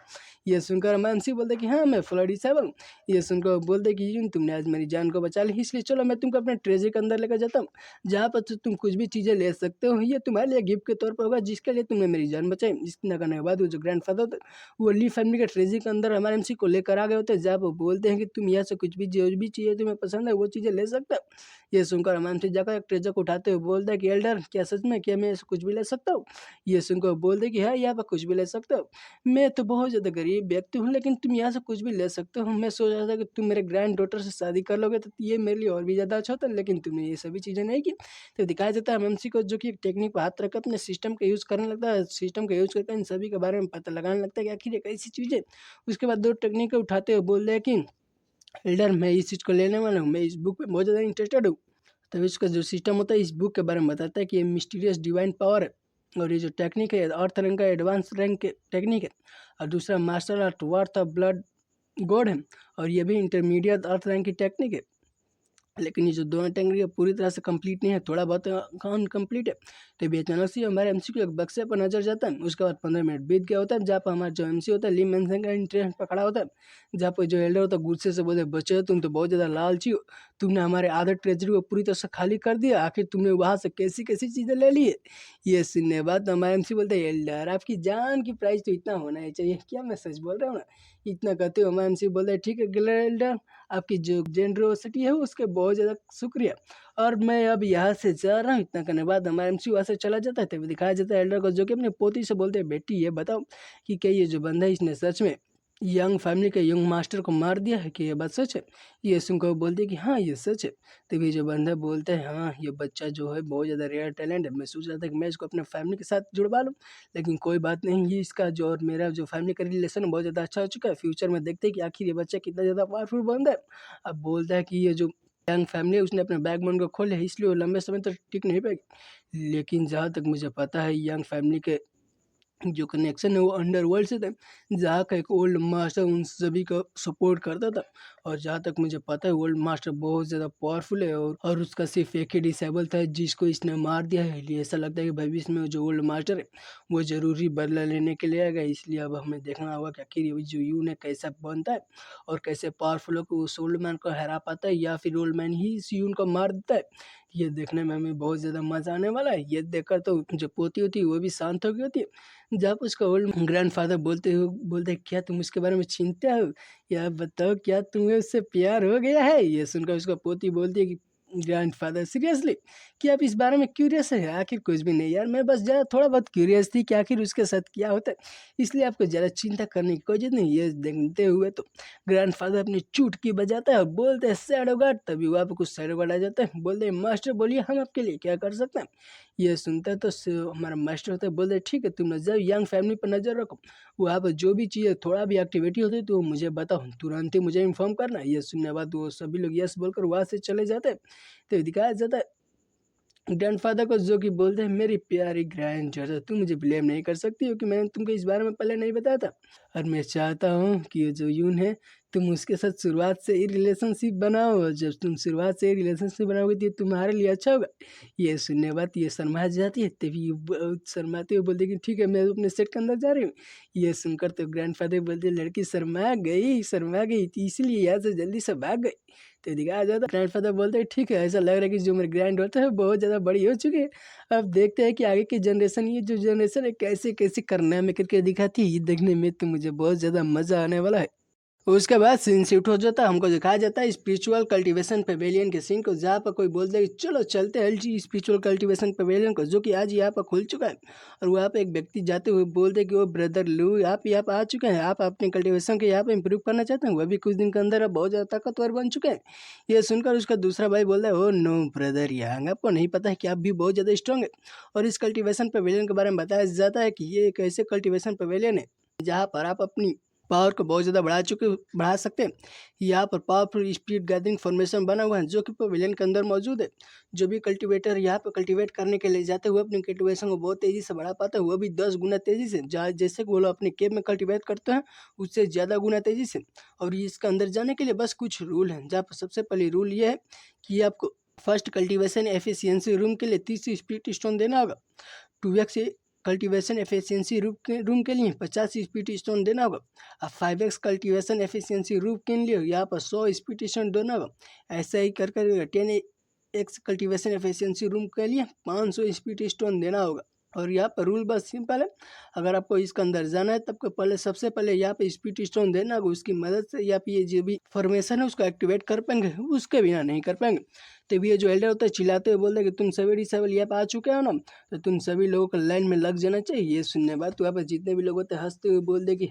ये सुनकर एमआईएमसी बोलते हैं कि हाँ मैं फुल डिसेबल हूँ। ये सुनकर बोलते हैं कि यूं तुमने आज मेरी जान को बचा ली, इसलिए चलो मैं तुमको अपने ट्रेजर के अंदर लेकर जाता हूँ, जहाँ पर तुम कुछ भी चीज़ें ले सकते हो। ये तुम्हारे लिए गिफ्ट के तौर पर होगा जिसके लिए तुमने मेरी जान बचाई। इतना करने के बाद वो जो ग्रैंडफादर होते हैं वो ली फैमिली के ट्रेजर के अंदर एमआईएमसी को लेकर आ गए होते हैं, जहाँ पर बोलते हैं कि तुम यहाँ से कुछ भी जो भी चीज़ें तुम्हें पसंद है वो चीज़ें ले सकते हो। ये सुनकर एमआईएमसी जाकर एक ट्रेजर को उठाते हुए बोलता है कि एल्डर क्या सच में क्या मैं ऐसे कुछ भी ले सकता हूँ। ये सुनकर बोलते कि हाँ यहाँ पर कुछ भी ले सकते हो। मैं तो बहुत ज़्यादा गरीब व्यक्ति हूँ लेकिन तुम यहाँ से कुछ भी ले सकते हो। मैं सोच रहा था कि तुम मेरे ग्रैंड डॉटर से शादी कर लोगे तो ये मेरे लिए और भी ज़्यादा अच्छा होता, लेकिन तुमने ये सभी चीज़ें नहीं की। तो दिखाया जाता है एमएमसी को जो कि एक टेक्निक पर हाथ रखकर अपने सिस्टम का यूज़ करने लगता है। सिस्टम का यूज़ करके इन सभी के बारे में पता लगाने लगता है कि आखिर ये कैसी चीज़ है। उसके बाद दो टेक्निक को उठाते हुए बोल रहे हैं कि एल्डर मैं इस चीज़ को लेने वाला हूँ, मैं इस बुक में बहुत ज़्यादा इंटरेस्टेड हूँ। तभी इसका जो सिस्टम होता है इस बुक के बारे में बताता है कि ये मिस्टीरियस डिवाइन पावर है, और ये जो टेक्निक है अर्थ रैंक का एडवांस रैंक के टेक्निक है, और दूसरा martial art worth of blood god है, और ये भी इंटरमीडिएट अर्थ रैंक की टेक्निक है। लेकिन ये जो दोनों टेक्निक है पूरी तरह से कंप्लीट नहीं है, थोड़ा बहुत अनकम्प्लीट है। तो भी अचानक से हमारे एमसी को एक बक्से पर नजर जाता है। उसके बाद 15 मिनट बीत गया होता है, जहाँ पर हमारा जो एमसी होता है ली मेंसन का इंटरेस्ट पर खड़ा होता है, जहाँ पर जो एल्डर होता है गुस्से से बोलते बच्चे तुम तो बहुत ज़्यादा लालची हो, तुमने हमारे आधे ट्रेजरी को पूरी तरह से खाली कर दिया, आखिर तुमने वहाँ से कैसी कैसी चीज़ें ले ली है। ये सुनने के बाद हमारे एमसी बोलते हैं एल्डर आपकी जान की प्राइस तो इतना होना ही चाहिए, क्या मैं सच बोल रहा हूँ ना। इतना कहते हुए हमारे एमसी बोलते हैं ठीक है एल्डर, आपकी जो जेनरोसिटी है उसके बहुत ज़्यादा शुक्रिया, और मैं अब यहाँ से जा रहा हूँ। इतना करने के बाद हमारा एमसी वहाँ से चला जाता है। तभी दिखाया जाता है एल्डर को जो कि अपनी पोती से बोलते हैं बेटी ये बताओ कि क्या ये जो बंदा है इसने सच में यंग फैमिली के यंग मास्टर को मार दिया है, कि ये बात सच है। ये सुनकर वो बोलते हैं कि हाँ ये सच है। तभी जो बंदा बोलता है हाँ ये बच्चा जो है बहुत ज़्यादा रेयर टैलेंट है, मैं सोच रहा था कि मैं इसको अपने फैमिली के साथ जुड़वा लूँ, लेकिन कोई बात नहीं, ये इसका जो और मेरा जो फैमिली का रिलेशन बहुत ज़्यादा अच्छा हो चुका है। फ्यूचर में देखते हैं कि आखिर ये बच्चा कितना ज़्यादा पावरफुल बंदा है। अब बोलता है कि ये जो यंग फैमिली है उसने अपने बैकबोन को खोले है, इसलिए वो लंबे समय तक टिक नहीं पाएगी। लेकिन जहाँ तक मुझे पता है यंग फैमिली के जो कनेक्शन है वो अंडरवर्ल्ड से था, जहाँ का एक ओल्ड मास्टर उन सभी को सपोर्ट करता था। और जहाँ तक मुझे पता है ओल्ड मास्टर बहुत ज़्यादा पावरफुल है, और उसका सिर्फ एक ही डिसेबल था जिसको इसने मार दिया है। इसलिए ऐसा लगता है कि भविष्य में जो ओल्ड मास्टर है वो ज़रूरी बदला लेने के लिए आएगा। इसलिए अब हमें देखना होगा कि आखिर ये जो यून है कैसा बनता है, और कैसे पावरफुल होकर उस ओल्ड मैन को हरा पाता है, या फिर ओल्ड मैन ही इस यून को मार देता है। ये देखने में हमें बहुत ज़्यादा मज़ा आने वाला है। ये देखकर तो जो पोती होती है वो भी शांत हो गई होती है। जब उसका ओल्ड ग्रैंडफादर बोलते क्या तुम उसके बारे में चिंता हो, या बताओ क्या तुम्हें उससे प्यार हो गया है। ये सुनकर उसका पोती बोलती है कि ग्रैंडफादर सीरियसली कि आप इस बारे में क्यूरियस है। आखिर कुछ भी नहीं यार, मैं बस ज़रा थोड़ा बहुत क्यूरियस थी कि आखिर उसके साथ क्या होता है, इसलिए आपको ज़्यादा चिंता करने की कोई जरूरत नहीं। ये देखते हुए तो ग्रैंडफादर अपनी चुटकी बजाता है, बोलते हैं शैडो गार्ड। तभी वहाँ पे कुछ शैडो गार्ड आ जाता है, बोलते हैं मास्टर बोलिए हम आपके लिए क्या कर सकते हैं। ये सुनता है तो हमारा मास्टर होता है, बोलते हैं ठीक है तुम नजर यंग फैमिली पर नज़र रखो, वहाँ पर जो भी चीज़ें थोड़ा भी एक्टिविटी होती है तो वो मुझे बताओ, तुरंत ही मुझे इन्फॉर्म करना। ये सुनने के बाद वो सभी लोग यस बोलकर वहाँ से चले जाते हैं। तो दिखाया जाता है ग्रैंडफादर को जो कि बोलते हैं मेरी प्यारी ग्रैंड डॉटर तुम मुझे ब्लेम नहीं कर सकती हो कि मैंने तुमको इस बारे में पहले नहीं बताया था, और मैं चाहता हूँ कि ये जो यून है तुम उसके साथ शुरुआत से ही रिलेशनशिप बनाओ, और जब तुम शुरुआत से ही रिलेशनशिप बनाओगे तो ये तुम्हारे लिए अच्छा होगा। ये सुनने के बाद ये शर्मा जाती है, तभी ये बहुत शर्माते हुए बोलती है कि ठीक है मैं अपने सेट के अंदर जा रही हूँ। ये सुनकर तो ग्रैंडफादर बोलते लड़की शर्मा गई तो इसीलिए यहाँ से जल्दी से भाग गई। तो दिखाया जाता है ग्रैंडफादर बोलते हैं ठीक है ऐसा लग रहा है कि जो मेरी ग्रैंड डॉटर है बहुत ज़्यादा बड़ी हो चुकी है, अब देखते हैं कि आगे की जनरेशन ये जो जनरेशन है कैसे कैसे करने में करके दिखाती है। ये देखने में तो मुझे बहुत ज़्यादा मज़ा आने वाला है। उसके बाद सीन शिफ्ट हो जाता है, हमको दिखाया जाता है स्पिरिचुअल कल्टीवेशन पवेलियन के सीन को, जहाँ पर कोई बोलता है कि चलो चलते हैं एलजी स्पिरिचुअल कल्टीवेशन पवेलियन को, जो कि आज यहाँ पर खुल चुका है। और वहाँ पे एक व्यक्ति जाते हुए बोलते हैं कि वो ब्रदर लू आप यहाँ पर आ चुके हैं, आप अपने कल्टीवेशन के यहाँ पर इंप्रूव करना चाहते हैं, वह भी कुछ दिन के अंदर अब बहुत ज़्यादा ताकतवर बन चुके हैं। ये सुनकर उसका दूसरा भाई बोलता है ओ नो ब्रदर यहाँ आपको नहीं पता है कि आप भी बहुत ज़्यादा स्ट्रॉन्ग है। और इस कल्टीवेशन पवेलियन के बारे में बताया जाता है कि ये एक ऐसे कल्टीवेशन पवेलियन है जहाँ पर आप अपनी पावर को बहुत ज़्यादा बढ़ा सकते हैं। यहाँ पर पावरफुल स्पीड गैदरिंग फॉर्मेशन बना हुआ है जो कि पवेलियन के अंदर मौजूद है। जो भी कल्टीवेटर यहाँ पर कल्टीवेट करने के लिए जाते हुए अपनी कल्टीवेशन को बहुत तेज़ी से बढ़ा पाता है, वो भी 10 गुना तेज़ी से, जैसे कि वो लोग अपने केव में कल्टीवेट करते हैं उससे ज़्यादा गुना तेज़ी से। और इसके अंदर जाने के लिए बस कुछ रूल हैं, जहाँ पर सबसे पहले रूल ये है कि आपको फर्स्ट कल्टीवेशन एफिशिएंसी रूम के लिए 30 स्पीड स्टोन देना होगा, 2x कल्टीवेशन एफिशिएंसी रूम के लिए 50 स्पीड स्टोन देना होगा। अब 5x कल्टीवेशन एफिशिएंसी रूम के लिए यहाँ पर 100 स्पीड स्टोन देना होगा। ऐसा ही कर 10x कल्टीवेशन एफिशिएंसी रूम के लिए 500 स्पीड स्टोन देना होगा। और यहाँ पर रूल बस सिंपल है, अगर आपको इसके अंदर जाना है तब को सबसे पहले यहाँ पे स्पीड स्टोन देना होगा। उसकी मदद से यहाँ पे ये जो भी फॉर्मेशन है उसको एक्टिवेट कर पाएंगे, उसके बिना नहीं कर पाएंगे। तो ये जो एल्डर होता है चिल्लाते हुए बोलते हैं कि तुम सभी डिसेबल यहाँ पे आ चुके हो ना, तो तुम सभी लोगों को लाइन में लग जाना चाहिए। ये सुनने बाद तो यहाँ पर जितने भी लोग होते हैं हंसते हुए बोल दे कि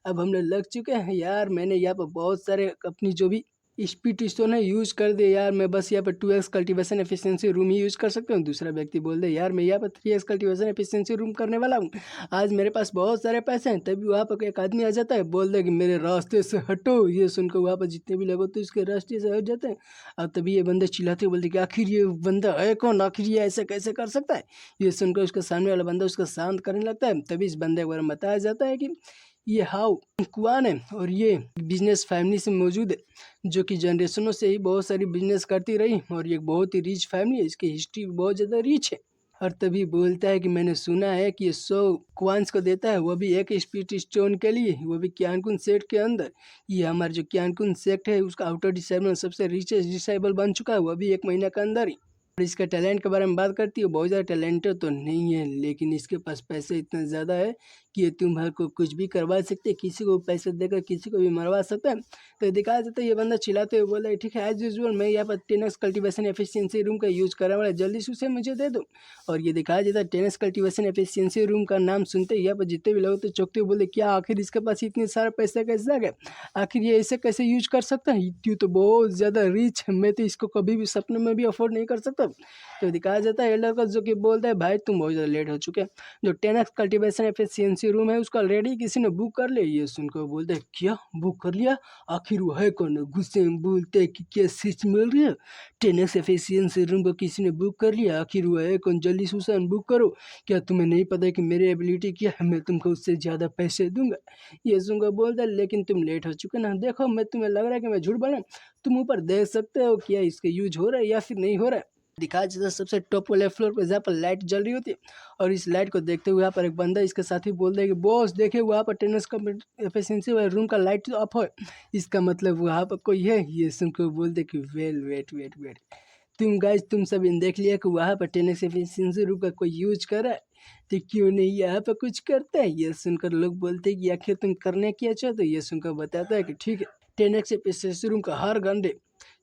अब हम लोग लग चुके हैं यार, मैंने यहाँ पर बहुत सारे अपनी जो भी स्पीड स्टोन है यूज़ कर दे यार, मैं बस यहाँ पर 2x कल्टीवेशन एफिशिएंसी रूम ही यूज़ कर सकता हूँ। दूसरा व्यक्ति बोल दे यार मैं यहाँ पर 3x कल्टीवेशन एफिशिएंसी रूम करने वाला हूँ, आज मेरे पास बहुत सारे पैसे हैं। तभी वहाँ पर एक आदमी आ जाता है, बोल दे कि मेरे रास्ते से हटो। ये सुनकर वहाँ पर जितने भी लोग होते हैं उसके रास्ते से हट जाते हैं। और तभी ये बंदे चिल्लाते बोलते कि आखिर ये बंदा है कौन, आखिर ये ऐसे कैसे कर सकता है। ये सुनकर उसका सामने वाला बंदा उसको शांत करने लगता है। तभी इस बंदे को बताया जाता है कि ये हाउ कुआन है और ये बिजनेस फैमिली से मौजूद है, जो कि जनरेशनों से ही बहुत सारी बिजनेस करती रही और ये बहुत ही रिच फैमिली है, इसकी हिस्ट्री बहुत ज़्यादा रिच है। और तभी बोलता है कि मैंने सुना है कि ये 100 क्वांस को देता है, वो भी एक स्पीड स्टोन के लिए, वो भी क्यानकुन सेट के अंदर। ये हमारा जो क्यानकुन सेट है उसका आउटर डिसेबल सबसे रिचेस्ट डिसेबल बन चुका है, वो भी 1 महीना के अंदर ही। और इसका टैलेंट के बारे में बात करती है, बहुत ज़्यादा टैलेंटेड तो नहीं है, लेकिन इसके पास पैसे इतना ज़्यादा है कि ये तुम्हारे को कुछ भी करवा सकते, किसी को पैसे देकर किसी को भी मरवा सकता है। तो दिखाया जाता है ये बंदा चिल्लाते हुए बोला ठीक है एज यूजुअल मैं यहाँ पर 10x कल्टीवेशन एफिशिएंसी रूम का यूज़ करने वाला, जल्दी से उसे मुझे दे दो। और ये दिखाया जाता है 10x कल्टीवेशन एफिशिएंसी रूम का नाम सुनते ही यहाँ पर जितने भी लोग तो चौंकते हुए बोले क्या आखिर इसके पास इतने सारे पैसे कैसे आ गए, आखिर ये ऐसे कैसे यूज कर सकता है, ये तो बहुत ज़्यादा रिच है, मैं तो इसको कभी भी सपने में भी अफोर्ड नहीं कर सकता। तो दिखाया जाता है एल्डर का जो कि बोलता है भाई तुम बहुत ज़्यादा लेट हो चुके हैं, जो 10x कल्टीवेशन एफिशिएंसी रूम है उसका ऑलरेडी किसी ने बुक कर लिया। ये सुनकर बोलते हैं क्या बुक कर लिया, आखिर वो है कौन। गुस्से में बोलते हैं कि क्या सच मिल रही है, 10x एफिशिएंसी रूम को किसी ने बुक कर लिया, आखिर वो है कौन, जल्दी से उसे बुक करो। क्या तुम्हें नहीं पता है कि मेरी एबिलिटी क्या है, मैं तुमको उससे ज़्यादा पैसे दूंगा। ये सुनकर बोलता है लेकिन तुम लेट हो चुके ना, देखो मैं तुम्हें लग रहा है कि मैं झूठ बोला, तुम ऊपर देख सकते हो क्या इसका यूज हो रहा है या फिर नहीं हो रहा है। दिखाया जाता है सबसे टॉप वाले फ्लोर पर जहाँ पर लाइट जल रही होती है, और इस लाइट को देखते हुए यहाँ पर एक बंदा इसके साथ ही बोलता है कि बॉस देखिए वहाँ पर 10x का एफिशिएंसी वाले रूम का लाइट ऑफ है, इसका मतलब वहाँ पर कोई है। ये सुनकर बोलते कि वेट वेट वेट, तुम गाइस तुम सब इन देख लिया कि वहाँ पर 10x एफिशिएंसी रूम का कोई यूज कर रहा है, तो क्यों नहीं यहाँ पर कुछ करता है। ये सुनकर लोग बोलते हैं कि आखिर तुम करने क्या चाहते हो। ये सुनकर बताता है कि ठीक है 10x एफिशिएंसी रूम का हर घंटे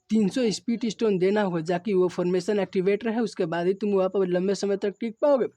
300 स्पीड स्टोन देना होगा, जाकि वो फॉर्मेशन एक्टिवेट रहे, उसके बाद ही तुम वहाँ पर लंबे समय तक टिक पाओगे।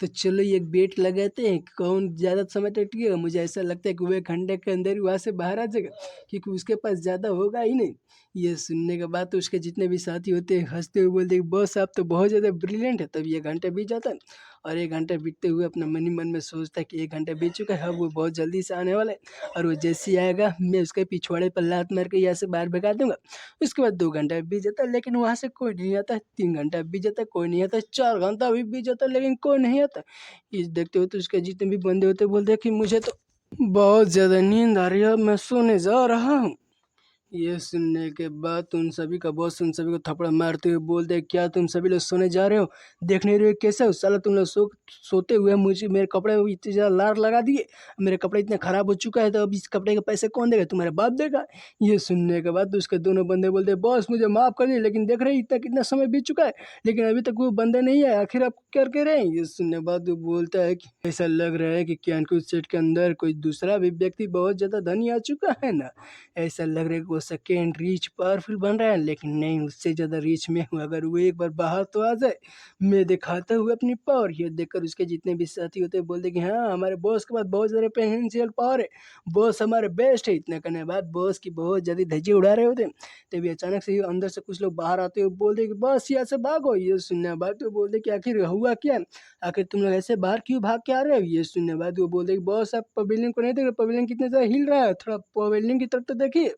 तो चलो ये बेट लगाते हैं कौन ज़्यादा समय तक टिकेगा। मुझे ऐसा लगता है कि वो 1 घंटे के अंदर ही वहाँ से बाहर आ जाएगा, क्योंकि उसके पास ज़्यादा होगा ही नहीं। ये सुनने के बाद तो उसके जितने भी साथी होते हैं हंसते हुए बोलते हैं बॉस आप तो बहुत ज़्यादा ब्रिलियंट है। तब ये घंटा बीत जाता है, और 1 घंटा बीतते हुए अपना मन ही मन में सोचता है कि 1 घंटा बीत चुका है, अब वो बहुत जल्दी से आने वाला है, और वो जैसे ही आएगा मैं उसके पिछवाड़े पर लात मार के यहाँ से बाहर भगा दूंगा। उसके बाद 2 घंटा बीत जाता है लेकिन वहाँ से कोई नहीं आता, 3 घंटा बीत जाता है कोई नहीं आता, 4 घंटा भी बीत जाता है लेकिन कोई नहीं आता। इस देखते हुए तो उसके जितने भी बंदे होते बोलते हैं कि मुझे तो बहुत ज़्यादा नींद आ रही है, अब मैं सोने जा रहा हूँ। ये सुनने के बाद उन सभी का बॉस उन सभी को थप्पड़ मारते हुए बोलते हैं क्या तुम सभी लोग सोने जा रहे हो, देख नहीं रहे हो कैसे हो साला, तुम लोग सोते हुए मुझे मेरे कपड़े इतने ज़्यादा लार लगा दिए, मेरे कपड़े इतने ख़राब हो चुका है, तो अब इस कपड़े के पैसे कौन देगा, तुम्हारे बाप देगा। ये सुनने के बाद उसके दोनों बंदे बोलते हैं बॉस मुझे माफ़ कर दिए, लेकिन देख रहे इतना कितना समय बीत चुका है लेकिन अभी तक वो बंदे नहीं है, आखिर आप करके रहे हैं। ये सुनने के बाद वो बोलता है कि ऐसा लग रहा है कि क्यानकुन सेट के अंदर कोई दूसरा भी व्यक्ति बहुत ज़्यादा धनी आ चुका है ना, ऐसा लग रहा है कि वो सेकेंड रिच पावरफुल बन रहा है, लेकिन नहीं उससे ज़्यादा रिच मैं हूँ, अगर वो एक बार बाहर तो आ जाए मैं दिखाता हूँ अपनी पावर। ये देखकर उसके जितने भी साथी होते हैं बोलते कि हाँ हमारे बॉस के पास बहुत ज़्यादा पेंशियल पावर है, बॉस हमारे बेस्ट है। इतना करने के बाद बॉस की बहुत ज़्यादा धज्जी उड़ा रहे होते हैं, तभी अचानक से ही अंदर से कुछ लोग बाहर आते हुए बोलते कि बॉस यहाँ से भागो। ये सुनने के बाद वो बोलते कि आखिर हुआ क्या, आखिर तुम लोग ऐसे बाहर क्यों भाग के आ रहे हो। ये सुनने के बाद वो बोलते कि बॉस आप पवेलियन को नहीं देख रहे, पवेलियन कितने ज़्यादा हिल रहा है, थोड़ा पवेलियन की तरफ तो देखिए।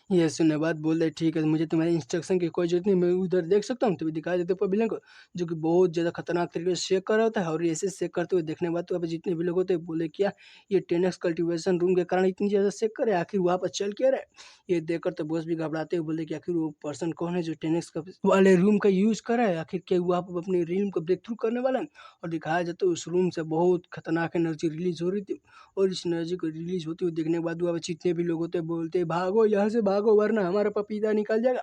ये सुनने बाद बोल रहे ठीक है, मुझे तुम्हारे इंस्ट्रक्शन की कोई ज़रूरत नहीं, मैं उधर देख सकता हूँ? तभी दिखा देते पवेलियन को, जो कि बहुत ज़्यादा खतरनाक तरीके से चेक कर रहा होता है। और ऐसे चेक करते हुए देखने के बाद तो वहाँ पे जितने भी लोग होते हैं बोले क्या ये 10x कल्टीवेशन रूम के कारण इतनी ज़्यादा चेक करे, आखिर वहाँ पर चल क्या रहा है? ये देखकर तो बॉस भी घबराते हुए बोले कि आखिर वो पर्सन कौन है जो 10x का वाले रूम का यूज़ कर रहा है? आखिर क्या वहाँ पर अपने रीम को ब्रेक थ्रू करने वाला है? और दिखाया जाता है उस रूम से बहुत खतरनाक एनर्जी रिलीज़ हो रही थी। और इस एनर्जी को रिलीज़ होते हुए देखने के बाद वहाँ पे जितने भी लोग होते हैं बोलते भागो यहाँ से भागो वरना हमारा पपीता निकल जाएगा।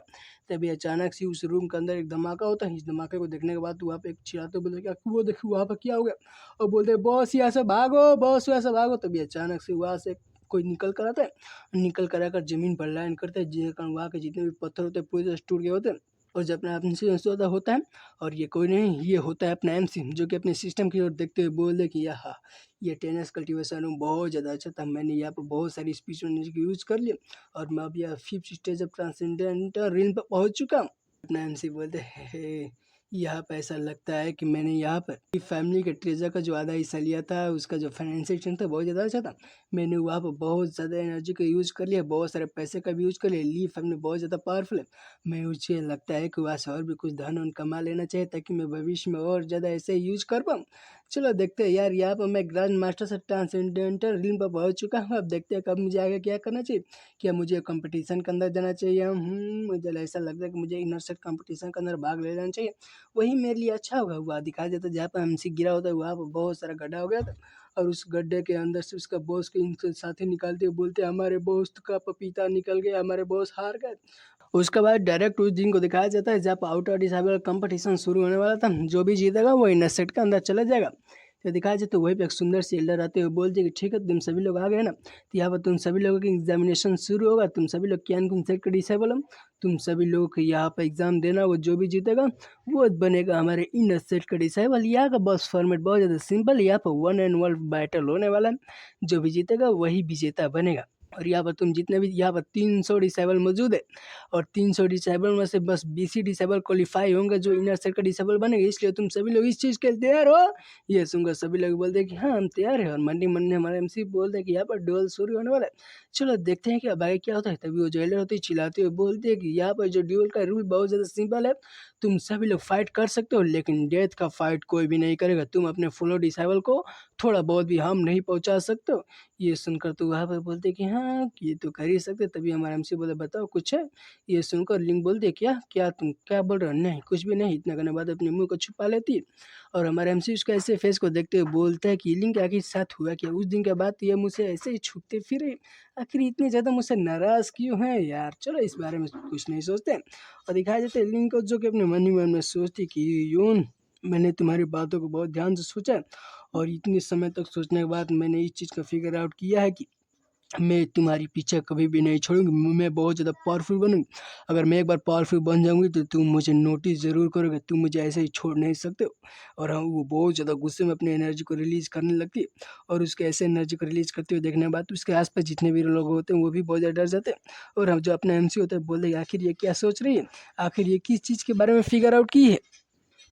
तभी अचानक से उस रूम के अंदर एक धमाका होता है। इस धमाके को देखने के बाद वहाँ पे एक चिल्लाते बोलते क्या वो देखो वहाँ पर क्या हो गया? और बोलते बॉस यहाँ से भागो, बॉस यहाँ से भागो। तभी अचानक से वहाँ से कोई निकल कर आता है, निकल कर आकर ज़मीन पर लैंड करता है, जिसके कारण वहाँ के जितने भी पत्थर होते हैं पूरी तरह से टूट गए होते हैं। और जब अपना एमसी होता है, और ये कोई नहीं, ये होता है अपना एमसी, जो कि अपने सिस्टम की ओर देखते हुए बोल दे कि यह ये 10s कल्टीवेशन रूम बहुत ज़्यादा अच्छा था, मैंने यहाँ पर बहुत सारी स्पीच यूज़ कर लिया और मैं अब यह 5th stage of transcendental realm पर पहुँच चुका हूँ। अपना एमसी बोलते हे यहाँ पे ऐसा लगता है कि मैंने यहाँ पर फैमिली के ट्रेजर का जो आधा हिस्सा लिया था, उसका जो फाइनेंशियल स्ट्रेंथ था बहुत ज़्यादा अच्छा था। मैंने वहाँ पर बहुत ज़्यादा एनर्जी का यूज़ कर लिया, बहुत सारे पैसे का भी यूज़ कर लिया। ली फैमिली बहुत ज़्यादा पावरफुल है। मैं मुझे लगता है कि वहाँ से और भी कुछ धन उन कमा लेना चाहिए ताकि मैं भविष्य में और ज़्यादा ऐसे यूज़ कर पाऊँ। चलो देखते हैं यार, यहाँ पर मैं ग्रैंड मास्टर से ट्रांसेंडेंटल रिल्म पर पहुँच चुका हूँ। अब देखते हैं कब मुझे आगे क्या करना चाहिए। क्या मुझे कंपटीशन के अंदर जाना चाहिए? मुझे ऐसा लगता है कि मुझे इनर सेट कंपटीशन के अंदर भाग ले लेना चाहिए, वही मेरे लिए अच्छा होगा। वहाँ दिखाया जाता है जहाँ पर एमसी गिरा होता है वहाँ पर बहुत सारा गड्ढा हो गया था, और उस गड्ढे के अंदर से उसका बॉस के इनके साथी निकालते हुए बोलते हमारे दोस्त का पपीता निकल गया, हमारे बॉस हार गए। उसके बाद डायरेक्ट उस दिन को दिखाया जाता है जब आउटर डिसाइबल कंपटीशन शुरू होने वाला था, जो भी जीतेगा वो इनर सेट के अंदर चला जाएगा। तो दिखाया जाए तो वहीं पे एक सुंदर सी एल्डर आते हुए बोलते कि ठीक है तुम सभी लोग आ गए ना, तो यहाँ पर तुम सभी लोगों की एग्जामिनेशन शुरू होगा। तुम सभी लोग कैन कुन सेट का डिसाइबल हो, तुम सभी लोग को यहाँ पर एग्जाम देना, वो जो भी जीतेगा वो बनेगा हमारे इनर सेट का डिसाइबल। यहाँ का बस फॉर्मेट बहुत ज़्यादा सिंपल है, यहाँ पर 1 एंड 1 बैटल होने वाला है, जो भी जीतेगा वही विजेता बनेगा। और यहाँ पर तुम जितने भी यहाँ पर 300 डिसेबल मौजूद है, और 300 डिसेबल में से बस 20 ही डिसेबल क्वालिफाई होंगे जो इनर सेट का डिसेबल बनेगा, इसलिए तुम सभी लोग इस चीज़ के लिए तैयार हो? ये सुनकर सभी लोग बोलते हैं कि हाँ हम तैयार हैं। और मंडी मन ने हमारे एमसी बोलते हैं कि यहाँ पर डुअल शुरू होने वाला है, चलो देखते हैं कि अब आगे क्या होता है। तभी वो जेलर होते चिल्लाते हुए बोलते हैं कि यहाँ पर जो ड्यूल का रूल बहुत ज़्यादा सिंपल है, तुम सभी लोग फाइट कर सकते हो लेकिन डेथ का फाइट कोई भी नहीं करेगा, तुम अपने फुलो डिसेबल को थोड़ा बहुत भी हार्म नहीं पहुँचा सकते हो। ये सुनकर तो वहाँ पर बोलते कि हाँ ये तो कर ही सकते। तभी हमारा एमसी बोले बताओ कुछ है? ये सुनकर लिंक बोलती है क्या क्या तुम क्या बोल रहे हो? नहीं कुछ भी नहीं। इतना करने के बाद अपने मुंह को छुपा लेती है, और हमारा एमसी उसका ऐसे फेस को देखते हुए बोलता है कि लिंक आखिर साथ हुआ क्या? उस दिन के बाद तो ये मुझसे ऐसे ही छुपते फिरे, आखिर इतने ज़्यादा मुझसे नाराज़ क्यों हैं यार? चलो इस बारे में कुछ नहीं सोचते। और दिखाया जाता है लिंक को जो कि अपने मन ही मन में सोचती कि यून मैंने तुम्हारी बातों को बहुत ध्यान से सोचा, और इतने समय तक सोचने के बाद मैंने इस चीज़ का फिगर आउट किया है कि मैं तुम्हारी पीछे कभी भी नहीं छोड़ूंगी, मैं बहुत ज़्यादा पावरफुल बनूंगी। अगर मैं एक बार पावरफुल बन जाऊंगी तो तुम मुझे नोटिस ज़रूर करोगे, तुम मुझे ऐसे ही छोड़ नहीं सकते हो। और हाँ वो बहुत ज़्यादा गुस्से में अपनी एनर्जी को रिलीज़ करने लगती है, और उसके ऐसे एनर्जी को रिलीज़ करते हुए देखने के बाद उसके आसपास जितने भी लोग होते हैं वो भी बहुत ज़्यादा डर जाते हैं। और हम जो अपना एमसी होता है बोलते हैं आखिर ये क्या सोच रही है, आखिर ये किस चीज़ के बारे में फिगर आउट की है।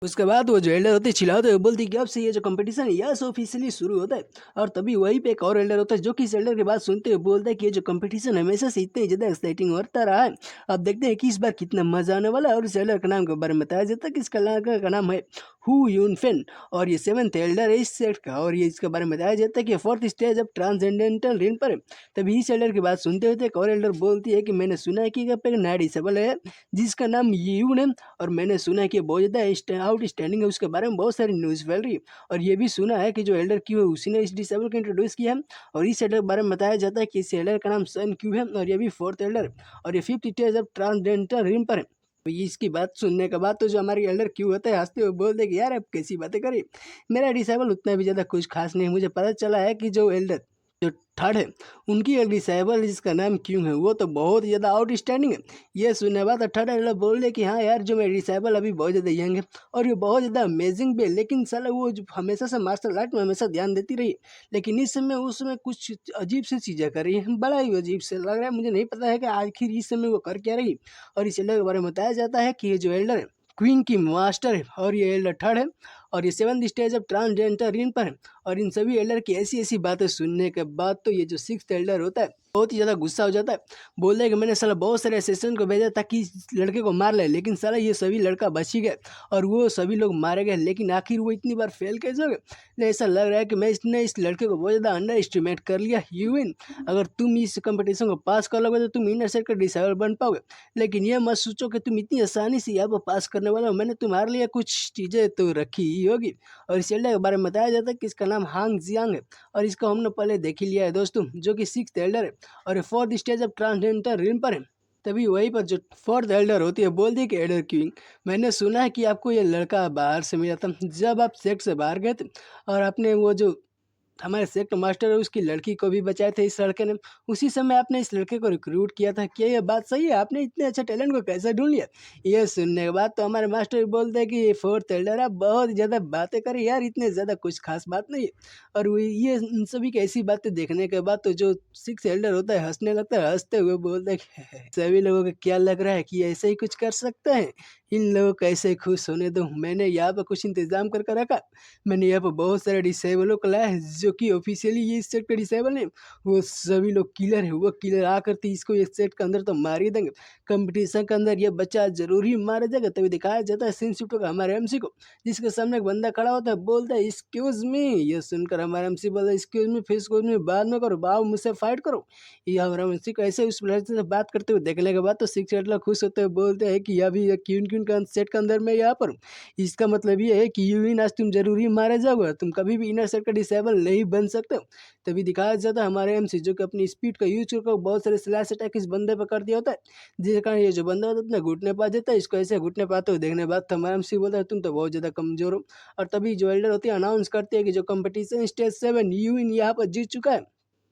उसके बाद वो जो एल्डर होते हैं चिल्लाते हुए बोलती है कि अब से ये जो कंपटीशन है यस ऑफिशियली शुरू होता है। और तभी वहीं पे एक और एल्डर होता है जो कि इस एल्डर की बात सुनते हुए बोलता है कि ये जो कंपटीशन हमेशा से इतने ज़्यादा एक्साइटिंग होता रहा है, अब देखते हैं कि इस बार कितना मजा आने वाला है। और इस एल्डर के नाम के बारे में बताया जाता है कि इसका लड़का का नाम है हु यून फेन, और ये 7th एल्डर है इस सेट का। और ये इसके बारे में बताया जाता है कि 4th स्टेज अब ट्रांसेंडेंटल रिन पर है। तभी इस एल्डर की बात सुनते हुए एक और एल्डर बोलती है कि मैंने सुना है कि एक नया डिसेबल है जिसका नाम यून है, और मैंने सुना है कि बहुत ज़्यादा आउटस्टैंडिंग है, उसके बारे में बहुत सारी न्यूज़ फैल रही है। और ये भी सुना है कि जो एल्डर क्यू है उसी ने इस डिसेबल को इंट्रोड्यूस किया है। और इस एल्डर के बारे में बताया जाता है कि इस एल्डर का नाम सन क्यू है, और ये भी 4th एल्डर है, और ये 5th stage of transcendental rim पर है। तो ये इसकी बात सुनने के बाद तो जो हमारी एल्डर क्यू होता है हंसते हुए बोल दे कि यार अब कैसी बातें करी, मेरा डिसेबल उतना भी ज़्यादा कुछ खास नहीं। मुझे पता चला है कि जो एल्डर जो थर्ड है उनकी एक डिसेबल जिसका नाम क्यों है वो तो बहुत ज़्यादा आउटस्टैंडिंग है। ये सुनने के बाद थर्ड एल्डर बोल रहे कि हाँ यार जो मेरी डिसेबल अभी बहुत ज़्यादा यंग है और ये बहुत ज़्यादा अमेजिंग भी है, लेकिन साला वो जो हमेशा से मार्शल आर्ट में हमेशा ध्यान देती रही, लेकिन इस समय उस समय कुछ अजीब सी चीज़ें कर रही है, बड़ा ही अजीब से लग रहा है। मुझे नहीं पता है कि आखिर इस समय वो कर क्या रही। और इस एल्डर के बारे में बताया जाता है कि ये जो एल्डर है क्वीन की मास्टर है, और ये एल्डर थर्ड है, और ये 7th स्टेज ऑफ ट्रांसजेंडर इन पर है। और इन सभी एल्डर की ऐसी ऐसी बातें सुनने के बाद तो ये जो 6th एल्डर होता है बहुत ही ज़्यादा गुस्सा हो जाता है। बोलता है कि मैंने साला बहुत सारे असिस्टेंट को भेजा ताकि इस लड़के को मार ले, लेकिन साला ये सभी लड़का बच ही गए और वो सभी लोग मारे गए, लेकिन आखिर वो इतनी बार फेल कैसे हो गए। ऐसा लग रहा है कि मैं इसने इस लड़के को बहुत ज़्यादा अंडर एस्टिमेट कर लिया। यूविन, अगर तुम इस कंपटीशन को पास कर लोगे तो तुम इनर सर्कल डिसाइवर बन पाओगे, लेकिन ये मत सोचो कि तुम इतनी आसानी से यहाँ पर पास करने वाले हो। मैंने तुम्हारे लिए कुछ चीज़ें तो रखी ही होगी। और इस एल्डर के बारे में बताया जाता है कि इसका नाम हांग जियांग है और इसको हमने पहले देख ही लिया है दोस्तों, जो कि 6th एल्डर है और 4th stage of transgender rim पर है। तभी वहीं पर जो 4th एल्डर होती है बोलती है कि एल्डर क्वीन, मैंने सुना है कि आपको ये लड़का बाहर से मिला था जब आप सेक्ट से बाहर गए थे और आपने वो जो हमारे सेक्ट मास्टर है उसकी लड़की को भी बचाए थे इस लड़के ने। उसी समय आपने इस लड़के को रिक्रूट किया था। क्या ये बात सही है? आपने इतने अच्छे टैलेंट को कैसे ढूंढ लिया? ये सुनने के बाद तो हमारे मास्टर भी बोलते हैं कि ये 4th एल्डर आप बहुत ज़्यादा बातें करें यार, इतने ज़्यादा कुछ खास बात नहीं है। और वो ये इन सभी की ऐसी बातें देखने के बाद तो जो 6th एल्डर होता है हंसने लगता है, हंसते हुए बोलता है कि सभी लोगों को क्या लग रहा है कि ऐसे ही कुछ कर सकते हैं? इन लोगों को ऐसे खुश होने दो, मैंने यहाँ पर कुछ इंतजाम करके रखा। मैंने यहाँ पर बहुत सारे डिसेबलों को लाया है जो कि ऑफिशियली ये इस सेट का डिसेबल है। वो सभी लोग किलर है, वो किलर आकर तो इसको इस सेट के अंदर तो मार ही देंगे। कंपटीशन के अंदर ये बच्चा जरूर ही मारा जाएगा। तभी दिखाया जाता है सीन शिफ्ट का हमारे एमसी को, जिसके सामने एक बंदा खड़ा होता है, बोलता है एक्सक्यूज मी। ये सुनकर हमारा एमसी बोलता है एक्सक्यूज मी फिर एक्सक्यूज मी बाद में करो, बाबू मुझसे फाइट करो। ये हमारा एमसी को ऐसे उस लड़के से बात करते हुए देखने के बाद तो 6 एल्डर खुश होते हुए बोलते हैं कि अभी क्यून क्यून का सेट के अंदर मैं यहाँ पर हूँ। इसका मतलब ये है कि यूविन आज तुम जरूरी मारे जाओगे, तुम कभी भी इनर सर्कल डिसेबल नहीं बन सकते हो। तभी दिखाया जाता है हमारे एमसी जो कि अपनी स्पीड का यूज करके बहुत सारे स्लैश अटैक इस बंदे पर कर दिया होता है, जिसके कारण ये जो बंदा होता है अपने घुटने पा देता है। इसको ऐसे घुटने पाते हुए देखने के बाद तो हमारा एमसी बोलता है तुम तो बहुत ज़्यादा कमजोर हो। और तभी जो एल्डर होती है अनाउंस करती है कि जो कंपटीशन स्टेज 7 यूविन यहाँ पर जीत चुका है।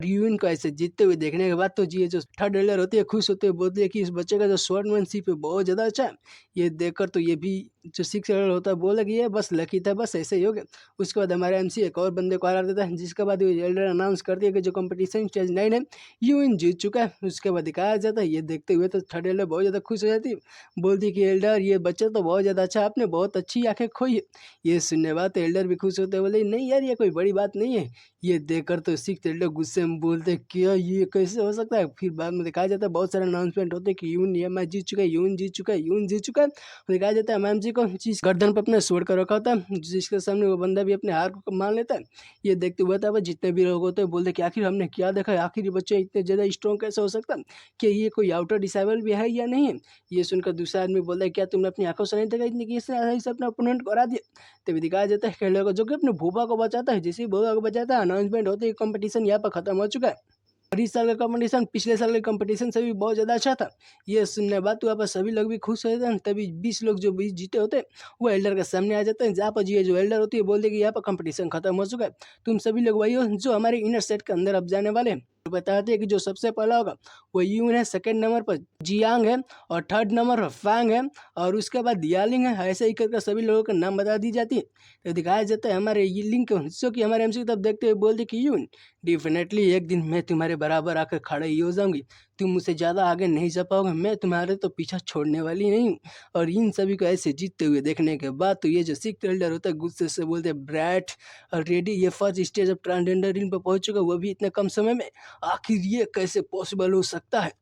यूविन को ऐसे जीतते हुए देखने के बाद तो जी ये जो 3rd एल्डर होती है खुश होते हुए बोलती है कि इस बच्चे का जो स्वॉर्डमैनशिप है बहुत ज़्यादा अच्छा है। ये देखकर तो ये भी जो 6 एल्डर होता है बोला कि ये बस लकी था, बस ऐसे ही हो गया। उसके बाद हमारा एमसी एक और बंदे को हरा देता है, जिसके बाद ये एल्डर अनाउंस कर दिया कि जो कंपटीशन स्टेज 9 है यूविन जीत चुका है। उसके बाद दिखाया जाता है ये देखते हुए तो 3rd एल्डर बहुत ज़्यादा खुश हो जाती है, बोलती है कि एल्डर ये बच्चा तो बहुत ज़्यादा अच्छा, आपने बहुत अच्छी आंखें खोई है। ये सुनने के बाद तो एल्डर भी खुश होते बोले नहीं यार ये कोई बड़ी बात नहीं है। ये देखकर तो 6 एल्डर गुस्से में बोलते क्या ये कैसे हो सकता है। फिर बाद में दिखाया जाता है बहुत सारे अनाउंसमेंट होते हैं कि यून ये मैच जीत चुका है, यून जीत चुका है, यून जीत चुका है। दिखाया जाता है मैम जी को जिस गर्दन पर अपने छोड़ कर रखा होता है, जिसके सामने वो बंदा भी अपने हार को मान लेता है। ये देखते हुए था जितने भी लोग होते हैं बोलते कि आखिर हमने क्या देखा है, आखिर ये बच्चे इतने ज़्यादा स्ट्रॉन्ग कैसे हो सकता है, कि ये कोई आउटर डिसेबल भी है या नहीं है। ये सुनकर दूसरा आदमी बोलता है क्या तुमने अपनी आंखों से नहीं देखा इतनी कि इससे अपने ओपोनेंट को हरा दिया। तभी दिखाया जाता है खेलने को जो कि अपने भूपा को बचाता है। जैसे ही भूपा को बचाता है अनाउंसमेंट होते ही कंपटीशन यहाँ पर खत्म हो चुका है। और इस साल का कंपटीशन पिछले साल के कंपटीशन से भी बहुत ज़्यादा अच्छा था। ये सुनने बाद तो यहाँ पर सभी लोग भी खुश होते हैं। तभी 20 लोग जो 20 जीते होते हैं वो एल्डर के सामने आ जाते हैं, जहाँ पर ये जो एल्डर होती है बोलते कि यहाँ पर कंपटीशन खत्म हो चुका है, तुम सभी लोग वही हो जो हमारे इनर सेट के अंदर अब जाने वाले हैं। तो बताते हैं कि जो सबसे पहला होगा वो यून है, 2nd नंबर पर जियांग है और 3rd नंबर पर फैंग है और उसके बाद यालिंग है। ऐसे ही करके सभी लोगों का नाम बता दी जाती है। तो दिखाया जाता है हमारे ये लिंक जो कि हमारे एमसी की तरफ देखते हुए बोलते कि यून डेफिनेटली एक दिन मैं तुम्हारे बराबर आकर खड़ा ही हो जाऊंगी, तुम मुझसे ज़्यादा आगे नहीं जा पाओगे, मैं तुम्हारे तो पीछा छोड़ने वाली नहीं हूँ। और इन सभी को ऐसे जीतते हुए देखने के बाद तो ये जो 6th एल्डर होता है गुस्से से बोलते हैं ब्रैट ऑलरेडी ये फर्स्ट स्टेज ऑफ ट्रांसजेंडर इन पर पहुँच चुका, वो भी इतने कम समय में, आखिर ये कैसे पॉसिबल हो सकता है।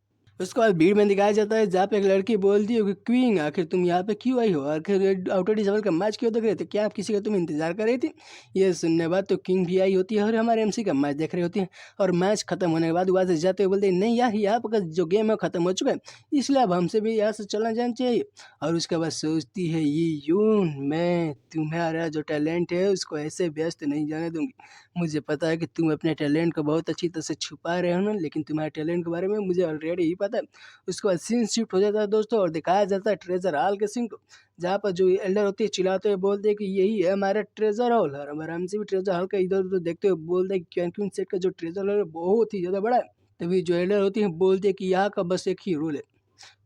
उसके बाद भीड़ में दिखाया जाता है जहाँ पे एक लड़की बोलती है कि क्वीन आखिर तुम यहाँ पे क्यों आई हो, आखिर आउटर डिसेबल का मैच क्यों देख रहे थे, क्या आप किसी का तुम इंतजार कर रही थी। ये सुनने बाद तो किंग भी आई होती है और हमारे एमसी का मैच देख रही होती है। और मैच खत्म होने के बाद वहाँ से जाते हुए बोलते हैं नहीं यार यहाँ पर जो गेम है खत्म हो चुका है, इसलिए अब हमसे भी यहाँ से चलना जाना चाहिए। और उसके बाद सोचती है ये यून मैं तुम्हारा जो टैलेंट है उसको ऐसे व्यस्त नहीं जाने दूंगी। मुझे पता है कि तुम अपने टैलेंट को बहुत अच्छी तरह से छुपा रहे हो ना, लेकिन तुम्हारे टैलेंट के बारे में मुझे ऑलरेडी ही पता है। उसके बाद सीन शिफ्ट हो जाता है दोस्तों और दिखाया जाता है ट्रेजर हॉल के सीन को, जहाँ पर जो एल्डर होती है चिल्लाते हुए बोलते हैं कि यही है हमारा ट्रेजर हॉल। और हमारा हमसे भी ट्रेजर हॉल का इधर उधर देखते हुए बोलते हैं कि क्यों सेट का जो ट्रेजर हॉल है बहुत ही ज़्यादा बड़ा है। तभी जो एल्डर होती है बोलते हैं कि यहाँ का बस एक ही रूल है,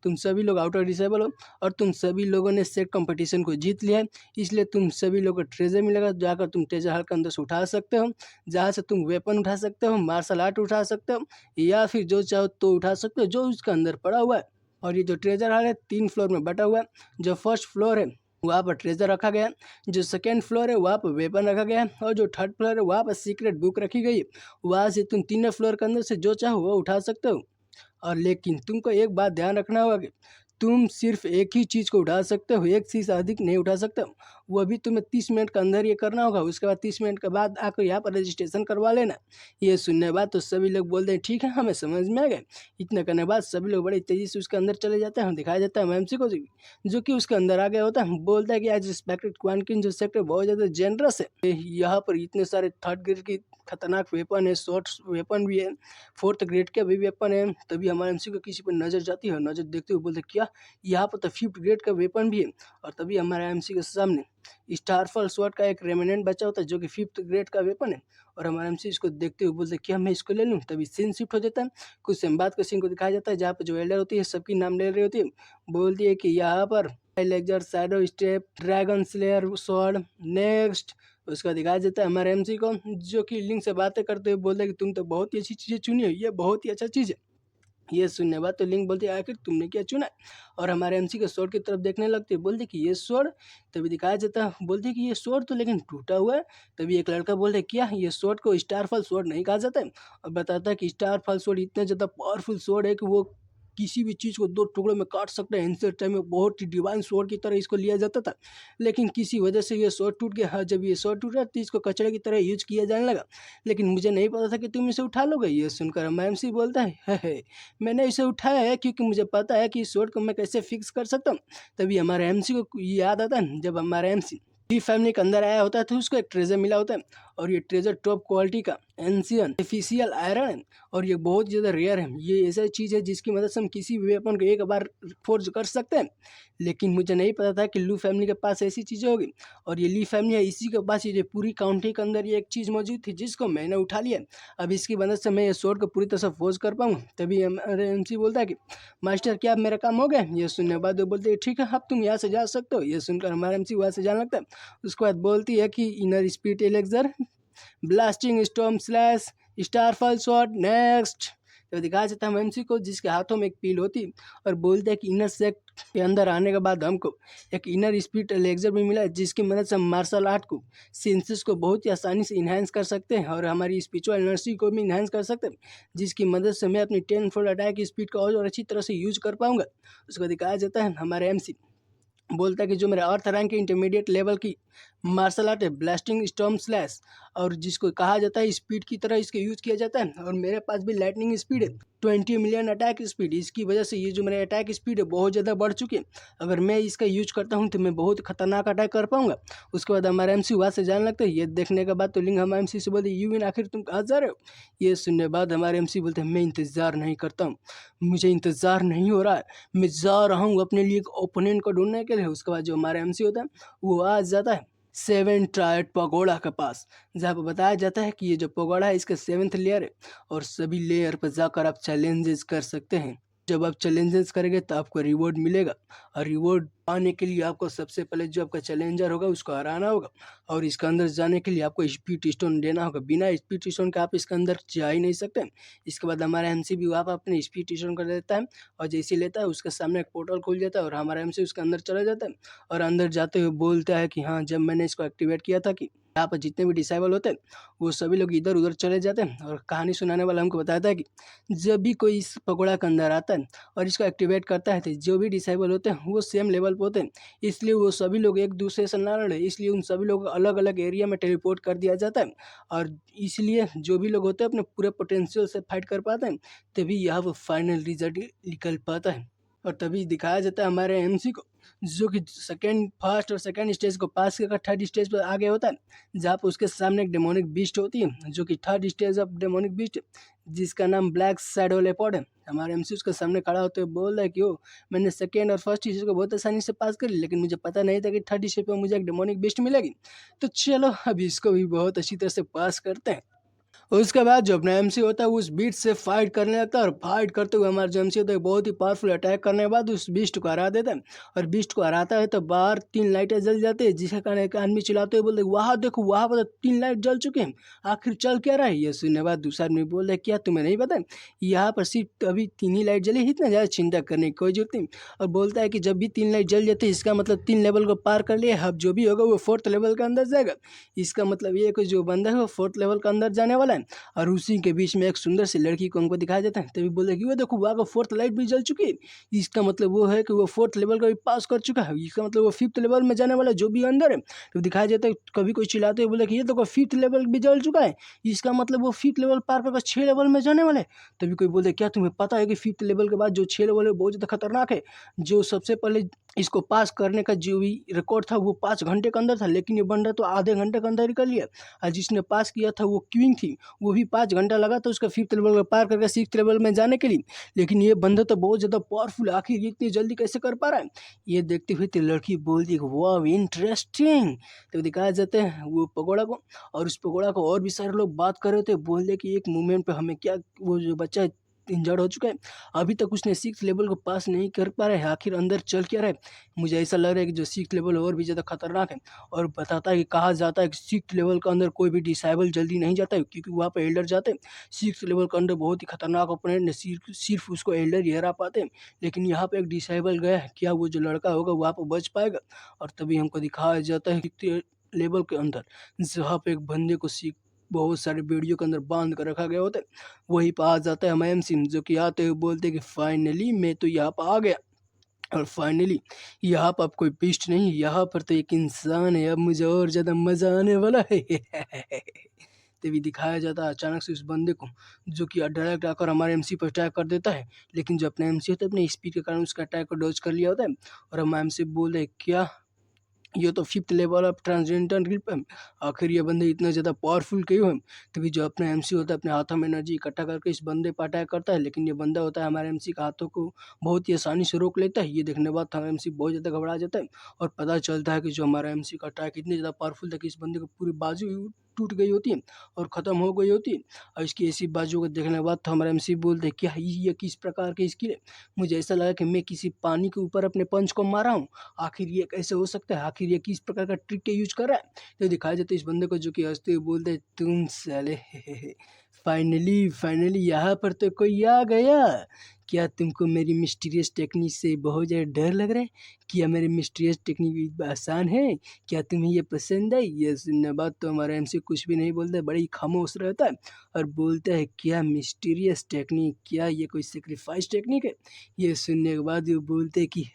तुम सभी लोग आउटर डिसेबल हो और तुम सभी लोगों ने सेट कंपटीशन को जीत लिया है, इसलिए तुम सभी लोगों को ट्रेजर मिलेगा, जाकर तुम ट्रेजर हॉल के अंदर से उठा सकते हो, जहाँ से तुम वेपन उठा सकते हो, मार्शल आर्ट उठा सकते हो या फिर जो चाहो तो उठा सकते हो जो उसके अंदर पड़ा हुआ है। और ये जो ट्रेजर हॉल है 3 फ्लोर में बटा हुआ है। जो फर्स्ट फ्लोर है वहाँ पर ट्रेजर रखा गया है। जो सेकेंड फ्लोर है वहाँ पर वेपन रखा गया है, और जो थर्ड फ्लोर है वहाँ पर सीक्रेट बुक रखी गई है। वहाँ से तुम तीनों फ्लोर के अंदर से जो चाहो वो उठा सकते हो। और लेकिन तुमको एक बात ध्यान रखना होगा कि तुम सिर्फ एक ही चीज़ को उठा सकते हो, एक चीज़ से अधिक नहीं उठा सकते हो। वो भी तुम्हें 30 मिनट के अंदर ये करना होगा। उसके बाद 30 मिनट के बाद आकर यहाँ पर रजिस्ट्रेशन करवा लेना। ये सुनने के बाद तो सभी लोग बोलते हैं ठीक है, हमें समझ में आ गए। इतना करने के बाद सभी लोग बड़ी तेज़ी से उसके अंदर चले जाते हैं। दिखाया जाता है एमसी को, जो कि उसके अंदर आ गया होता है। बोलता है कि आज रिस्पेक्टेड क्वांटिन जो सेक्टर बहुत ज़्यादा जेनरस है। यहाँ पर इतने सारे थर्ड ग्रेड की खतरनाक वेपन है, शॉर्ट वेपन भी है, फोर्थ ग्रेड के भी वेपन है। तभी हमारे एमसी को किसी पर नज़र जाती है, नज़र देखते हुए बोलते क्या यहाँ पर तो फिफ्थ ग्रेड का वेपन भी है। और तभी हमारे एमसी के सामने स्टारफॉल स्वॉर्ड का एक रेमिनेंट बचा होता है, जो कि फिफ्थ ग्रेड का वेपन है। और हमारे एमसी इसको देखते हुए बोलते क्या मैं इसको ले लूँ। तभी सीन शिफ्ट हो जाता है। कुछ समय बाद के सीन को दिखाया जाता है, जहाँ पर जो एल्डर होती है सबकी नाम ले रही होती है। बोलती है कि यहाँ पर lecture shadow step dragon slayer sword next. उसका दिखाया जाता है हमारे एमसी को, जो कि लिंक से बातें करते हुए बोलते हैं कि तुम तो बहुत ही अच्छी चीज़ें चुनी हो, ये बहुत ही अच्छा चीज़ है। ये सुनने बाद तो लिंक बोलती है आखिर तुमने क्या चुना। और हमारे एमसी के स्वord की तरफ देखने लगती है, बोलते कि ये स्वord। तभी दिखाया जाता है, बोलते कि ये स्वord तो लेकिन टूटा हुआ है। तभी एक लड़का बोलते क्या ये स्वord को स्टारफॉल स्वord नहीं कहा जाता है। और बताता है कि स्टारफॉल स्वord इतना ज़्यादा पावरफुल स्वord है कि वो किसी भी चीज़ को दो टुकड़ों में काट सकता है। एंशिएंट टाइम में बहुत ही डिवाइन स्वord की तरह इसको लिया जाता था, लेकिन किसी वजह से ये स्वord टूट गया। हाँ, जब ये स्वord टूटा तो इसको कचरे की तरह यूज किया जाने लगा, लेकिन मुझे नहीं पता था कि तुम इसे उठा लोगे। ये सुनकर हमारा एमसी बोलता है मैंने इसे उठाया है क्योंकि मुझे पता है कि इस स्वord को मैं कैसे फिक्स कर सकता हूँ। तभी हमारे एमसी को याद आता है, जब हमारा एमसी डी फैमिली के अंदर आया होता है तो उसको एक ट्रेजर मिला होता है। और ये ट्रेजर टॉप क्वालिटी का एंशियन एफिशियल आयरन है, और ये बहुत ज़्यादा रेयर है। ये ऐसा चीज़ है जिसकी मदद से हम किसी भी वेपन को एक बार फोर्ज कर सकते हैं। लेकिन मुझे नहीं पता था कि लू फैमिली के पास ऐसी चीज़ें होगी। और ये ली फैमिली है, इसी के पास ये पूरी काउंटी के अंदर ये एक चीज़ मौजूद थी जिसको मैंने उठा लिया। अब इसकी मदद से मैं ये स्वॉर्ड को पूरी तरह से फोर्ज कर पाऊँ। तभी हमारे एमसी बोलता है कि मास्टर क्या अब मेरा काम हो गया। ये सुनने के बाद वो बोलते हैं ठीक है, अब तुम यहाँ से जा सकते हो। ये सुनकर हमारा एमसी वहाँ से जाने लगता है। उसके बाद बोलती है कि inner speed elixir blasting storm slash Starfall shot next. तो दिखाया जाता है एमसी को, जिसके हाथों में एक पील होती, और बोलते हैं कि इनर सेक्ट के अंदर आने के बाद हमको एक इनर स्पीड एलेक्सर भी मिला है, जिसकी मदद से हम मार्शल आर्ट को सेंसेस को बहुत ही आसानी से इन्हांस कर सकते हैं, और हमारी स्पिरिचुअल एनर्जी को भी इन्हांस कर सकते हैं, जिसकी मदद से मैं अपनी 10 फोल्ड अटैक स्पीड को और अच्छी तरह से यूज कर पाऊंगा। उसको दिखाया जाता है हमारे एमसी बोलता है कि जो मेरे अर्थ रैंक के इंटरमीडिएट लेवल की मार्शल आर्ट है ब्लास्टिंग स्टॉर्म स्लैश, और जिसको कहा जाता है स्पीड की तरह इसको यूज किया जाता है। और मेरे पास भी लाइटनिंग स्पीड है 20 मिलियन अटैक स्पीड। इसकी वजह से ये जो मेरे अटैक स्पीड है बहुत ज़्यादा बढ़ चुकी है। अगर मैं इसका यूज करता हूँ तो मैं बहुत खतरनाक अटैक कर पाऊंगा। उसके बाद हमारा एमसी वहाँ से जाने लगता है। ये देखने के बाद तो लिंग हमारे एमसी से बोलते यू विन, आखिर तुम कहाँ जा रहे हो। ये सुनने के बाद हमारे एमसी बोलते हैं मैं इंतज़ार नहीं करता हूँ, मुझे इंतज़ार नहीं हो रहा है, मैं जा रहा हूँ अपने लिए एक ओपोनेंट को ढूंढने के लिए। उसके बाद जो हमारा एमसी होता है वो आ जाता है 7 ट्रायड पगोड़ा के पास, जहाँ पर बताया जाता है कि ये जो पगोड़ा है इसका 7th लेयर है, और सभी लेयर पर जाकर आप चैलेंजेस कर सकते हैं। जब आप चैलेंजेस करेंगे तो आपको रिवॉर्ड मिलेगा, और रिवॉर्ड पाने के लिए आपको सबसे पहले जो आपका चैलेंजर होगा उसको हराना होगा, और इसके अंदर जाने के लिए आपको स्पीड स्टोन देना होगा। बिना स्पीड स्टोन के आप इसके अंदर जा ही नहीं सकते। इसके बाद हमारा एमसी भी वहाँ पर अपने स्पीड स्टोन कर देता है, और जैसे लेता है उसके सामने एक पोर्टल खुल जाता है, और हमारा एमसी उसके अंदर चला जाता है। और अंदर जाते हुए बोलता है कि हाँ, जब मैंने इसको एक्टिवेट किया था कि यहाँ पर जितने भी डिसाइबल होते हैं वो सभी लोग इधर उधर चले जाते हैं। और कहानी सुनाने वाला हमको बताता है कि जब भी कोई इस पकौड़ा के अंदर आता है और इसको एक्टिवेट करता है तो जो भी डिसाइबल होते हैं वो सेम लेवल पर होते हैं, इसलिए वो सभी लोग एक दूसरे से ना लड़े, इसलिए उन सभी लोग अलग अलग एरिया में टेलीपोर्ट कर दिया जाता है। और इसलिए जो भी लोग होते हैं अपने पूरे पोटेंशियल से फाइट कर पाते हैं, तभी यहाँ वो फाइनल रिजल्ट निकल पाता है। और तभी दिखाया जाता है हमारे एमसी को, जो कि फर्स्ट और सेकंड स्टेज को पास कर थर्ड स्टेज पर आगे होता है, जहाँ पर उसके सामने एक डेमोनिक बीस्ट होती है, जो कि third stage of demonic beast, जिसका नाम ब्लैक शैडो लेपर्ड है। हमारे एमसी उसके सामने खड़ा होते हुए बोल रहा है कि ओ मैंने सेकेंड और फर्स्ट स्टेज को बहुत आसानी से पास कर ली, लेकिन मुझे पता नहीं था कि थर्ड स्टेज पर मुझे एक डेमोनिक बीस्ट मिलेगी। तो चलो अभी इसको भी बहुत अच्छी तरह से पास करते हैं। उसके बाद जो अपना एमसी होता है वो उस बीस्ट से फाइट करने लगता है और फाइट करते हुए हमारा जो एमसी होता है बहुत ही पावरफुल अटैक करने के बाद उस बीस्ट को हरा देता है। और बीस्ट को हराता है तो बाहर 3 लाइटें जल जाती है, जिसके कारण एक आदमी चिल्लाते हुए बोलते वहाँ देखो वहाँ पर तो 3 लाइट जल चुके हैं, आखिर चल क्या रहा है। ये सुनने के बाद दूसरा आदमी बोल रहा है क्या तुम्हें नहीं पता, यहाँ पर सिर्फ अभी 3 ही लाइट जली है, इतना ज़्यादा चिंता करने की कोई जरूरत नहीं। और बोलता है कि जब भी 3 लाइट जल जाती है इसका मतलब 3 लेवल को पार कर लिया, अब जो भी होगा वो 4th लेवल के अंदर जाएगा। इसका मतलब ये है कि जो बंदा है वो 4th लेवल के अंदर जाने वाला है। और उसी के बीच में एक सुंदर सी लड़की को हमको दिखाया जाता है, तभी बोले कि वो देखो वहाँ का 4th लाइट भी जल चुकी है। इसका मतलब वो है कि वो 4th लेवल का भी पास कर चुका है, इसका मतलब वो 5th लेवल में जाने वाला जो भी अंदर है। तो दिखाया जाता है कभी कोई चिल्लाते हुए बोले कि ये देखो 5th लेवल भी जल चुका है, इसका मतलब वो 5th लेवल पार कर 6 लेवल में जाने वाले। तभी कोई बोलते क्या तुम्हें पता है कि 5th लेवल के बाद जो 6 लेवल है बहुत ज़्यादा खतरनाक है। जो सबसे पहले इसको पास करने का जो भी रिकॉर्ड था वो 5 घंटे के अंदर था, लेकिन ये बंदा तो आधे घंटे के अंदर ही कर लिया। और जिसने पास किया था वो क्वीन थी, वो भी 5 घंटा लगा था उसका 5th लेवल को पार करके 6th लेवल में जाने के लिए। लेकिन ये बंदा तो बहुत ज़्यादा पावरफुल है, आखिर ये इतनी जल्दी कैसे कर पा रहा है। ये देखते हुए तो लड़की बोलती है वाह इंटरेस्टिंग। तो दिखाया जाता है वो पकौड़ा को, और उस पकौड़ा को और भी सारे लोग बात कर रहे थे, बोल रहे कि एक मोमेंट पे हमें क्या वो जो बच्चा है इंजर्ड हो चुका है, अभी तक उसने 6th लेवल को पास नहीं कर पा रहा है, आखिर अंदर चल क्या रहा है। मुझे ऐसा लग रहा है कि जो 6th लेवल और भी ज़्यादा खतरनाक है। और बताता है कि कहा जाता है कि 6th लेवल के अंदर कोई भी डिसेबल जल्दी नहीं जाता है, क्योंकि वहाँ पे एल्डर जाते हैं। 6th लेवल के अंदर बहुत ही खतरनाक ओपोनेंट ने सिर्फ उसको एल्डर ही हरा पाते हैं। लेकिन यहाँ पे एक डिसेबल गया है, क्या वो जो लड़का होगा वहाँ पर बच पाएगा। और तभी हमको दिखाया जाता है 6th लेवल के अंदर जहाँ पे एक बंदे को बहुत सारे वीडियो के अंदर बांध कर रखा गया होता है। वहीं पर आ जाता है हमारा सिंह, जो कि आते हुए बोलते हैं कि फाइनली मैं तो यहाँ पर आ गया। और फाइनली यहाँ पर अब कोई बीस्ट नहीं, यहाँ पर तो एक इंसान है, अब मुझे और ज़्यादा मज़ा आने वाला है। तभी दिखाया जाता है अचानक से उस बंदे को, जो कि डायरेक्ट आकर हमारे एमसी पर अटैक कर देता है। लेकिन जो अपना एमसी होता है अपने स्पीड के कारण उसका अटैक को डॉज कर लिया होता है। और हम एमसी बोल रहे क्या ये तो 5th level of transgender grip है, आखिर ये बंदे इतना ज़्यादा पावरफुल क्यों है। तभी जो अपना एमसी होता है अपने हाथों में एनर्जी इकट्ठा करके इस बंदे पर अटैक करता है, लेकिन ये बंदा होता है हमारे एमसी के हाथों को बहुत ही आसानी से रोक लेता है। ये देखने के बाद हमारा एमसी बहुत ज़्यादा घबरा जाता है, और पता चलता है कि जो हमारा एमसी का अटैक इतनी ज़्यादा पावरफुल था कि इस बंदे को पूरी बाजू टूट गई होती है और ख़त्म हो गई होती है। और इसकी ऐसी बाजू को देखने के बाद तो हमारा एमसी बोलते हैं क्या ये किस प्रकार की स्किल है। मुझे ऐसा लगा कि मैं किसी पानी के ऊपर अपने पंच को मारा हूँ, आखिर ये कैसे हो सकता है, आखिर ये किस प्रकार का ट्रिक के यूज कर रहा है। तो दिखाया जाता है इस बंदे को, जो कि हंसते हुए बोलते हैं तुम साले फाइनली फाइनली यहाँ पर तो कोई आ गया। क्या तुमको मेरी मिस्टीरियस टेक्निक से बहुत ज़्यादा डर लग रहा है, क्या मेरी मिस्टीरियस टेक्निक आसान है, क्या तुम्हें ये पसंद है। ये सुनने बाद तो हमारा एमसी कुछ भी नहीं बोलता, बड़ी खामोश रहता है और बोलता है क्या मिस्टीरियस टेक्निक, क्या ये कोई सेक्रीफाइस टेक्निक है। ये सुनने के बाद वो बोलते कि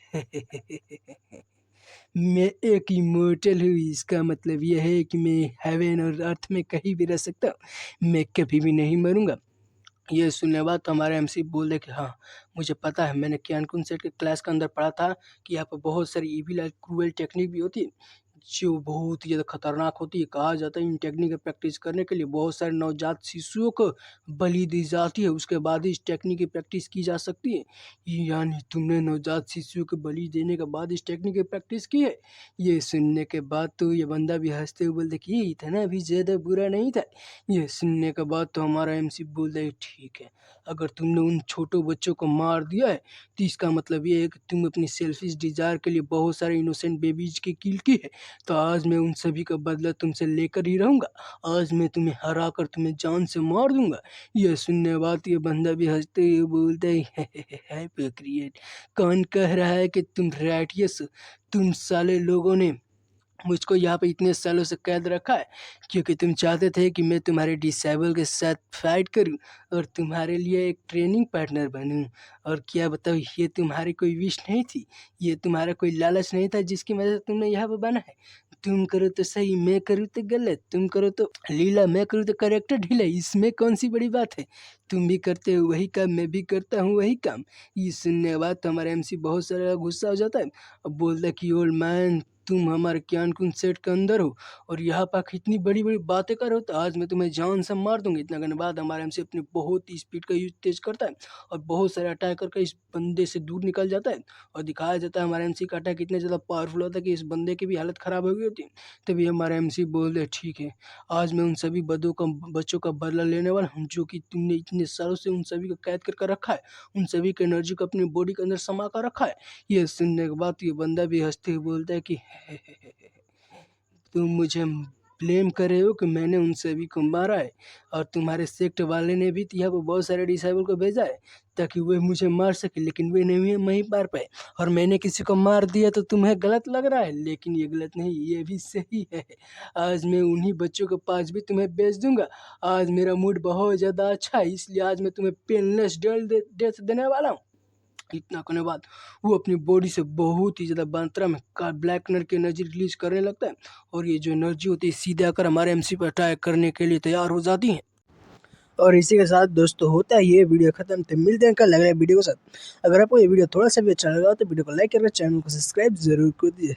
मैं एक इमोर्टल हूँ, इसका मतलब यह है कि मैं हेवन और अर्थ में कहीं भी रह सकता हूँ, मैं कभी भी नहीं मरूंगा। ये सुनने के बाद तो हमारे एमसी बोल दे कि हाँ मुझे पता है, मैंने क्यान सेट के क्लास के अंदर पढ़ा था कि यहाँ पर बहुत सारी इविल और क्रूएल टेक्निक भी होती है, जो बहुत ही ज़्यादा खतरनाक होती है। कहा जाता है इन टेक्निक की प्रैक्टिस करने के लिए बहुत सारे नवजात शिशुओं को बलि दी जाती है, उसके बाद ही इस टेक्निक की प्रैक्टिस की जा सकती है। यानी तुमने नवजात शिशुओं को बलि देने के बाद इस टेक्निक की प्रैक्टिस की है। ये सुनने के बाद तो ये बंदा भी हंसते हुए बोलते कि ये इतना भी ज़्यादा बुरा नहीं था। ये सुनने के बाद तो हमारा एमसी बोलता है ठीक है, अगर तुमने उन छोटो बच्चों को मार दिया है तो इसका मतलब ये है कि तुम अपनी सेल्फिश डिज़ायर के लिए बहुत सारे इनोसेंट बेबीज की किल की है। तो आज मैं उन सभी का बदला तुमसे लेकर ही रहूँगा, आज मैं तुम्हें हरा कर तुम्हें जान से मार दूंगा। यह सुनने के बाद ये बंदा भी हंसते हुए बोलता है हाइपोक्रिएट, कौन कह रहा है कि तुम राइटियस, तुम साले लोगों ने मुझको यहाँ पे इतने सालों से कैद रखा है क्योंकि तुम चाहते थे कि मैं तुम्हारे डिसेबल के साथ फाइट करूं और तुम्हारे लिए एक ट्रेनिंग पार्टनर बनूं। और क्या बताओ, ये तुम्हारी कोई विश नहीं थी, ये तुम्हारा कोई लालच नहीं था जिसकी वजह से तुमने यहाँ पे बना है। तुम करो तो सही, मैं करूँ तो गलत, तुम करो तो लीला, मैं करूँ तो करेक्टर ढीला, इसमें कौन सी बड़ी बात है। तुम भी करते हो वही काम, मैं भी करता हूँ वही काम। ये सुनने के बाद तो हमारा एमसी बहुत सारा गुस्सा हो जाता है और बोलता है कि ओल्ड मैन तुम हमारे ज्ञान कुंज सेट के अंदर हो और यहाँ पर इतनी बड़ी बड़ी बातें करो, तो आज मैं तुम्हें जान से मार दूंगी। इतना करने बाद हमारा एमसी अपनी बहुत ही स्पीड का यूज तेज करता है और बहुत सारे अटैक करके इस बंदे से दूर निकल जाता है और दिखाया जाता है हमारा एमसी का अटैक इतना ज़्यादा पावरफुल होता है कि इस बंदे की भी हालत ख़राब हो गई होती है। तभी हमारा एमसी बोलते ठीक है, आज मैं उन सभी बच्चों का बदला लेने वाला हूँ जो कि तुमने इतने सालों से उन सभी को कैद करके रखा है, उन सभी के एनर्जी को अपनी बॉडी के अंदर समा कर रखा है। ये सुनने के बाद ये बंदा भी हंसते हुए बोलता है कि तुम मुझे ब्लेम कर रहे हो कि मैंने उन सभी को मारा है और तुम्हारे सेक्ट वाले ने भी यहाँ पर बहुत सारे डिसाइबल को भेजा है ताकि वे मुझे मार सके, लेकिन वे नहीं मार पाए और मैंने किसी को मार दिया। तो तुम्हें गलत लग रहा है, लेकिन ये गलत नहीं, ये भी सही है। आज मैं उन्हीं बच्चों के पास भी तुम्हें भेज दूंगा। आज मेरा मूड बहुत ज़्यादा अच्छा है, इसलिए आज मैं तुम्हें पेनलेस डेथ देने वाला हूँ। इतना करने बाद वो अपनी बॉडी से बहुत ही ज़्यादा मात्रा में ब्लैक कलर की एनर्जी रिलीज करने लगता है और ये जो एनर्जी होती है सीधे आकर हमारे एमसी पर अटैक करने के लिए तैयार हो जाती है। और इसी के साथ दोस्तों होता है ये वीडियो खत्म। तो मिलते हैं कल अगले वीडियो के साथ। अगर आपको ये वीडियो थोड़ा सा भी अच्छा लगा तो वीडियो को लाइक करके चैनल को सब्सक्राइब जरूर कर दीजिए।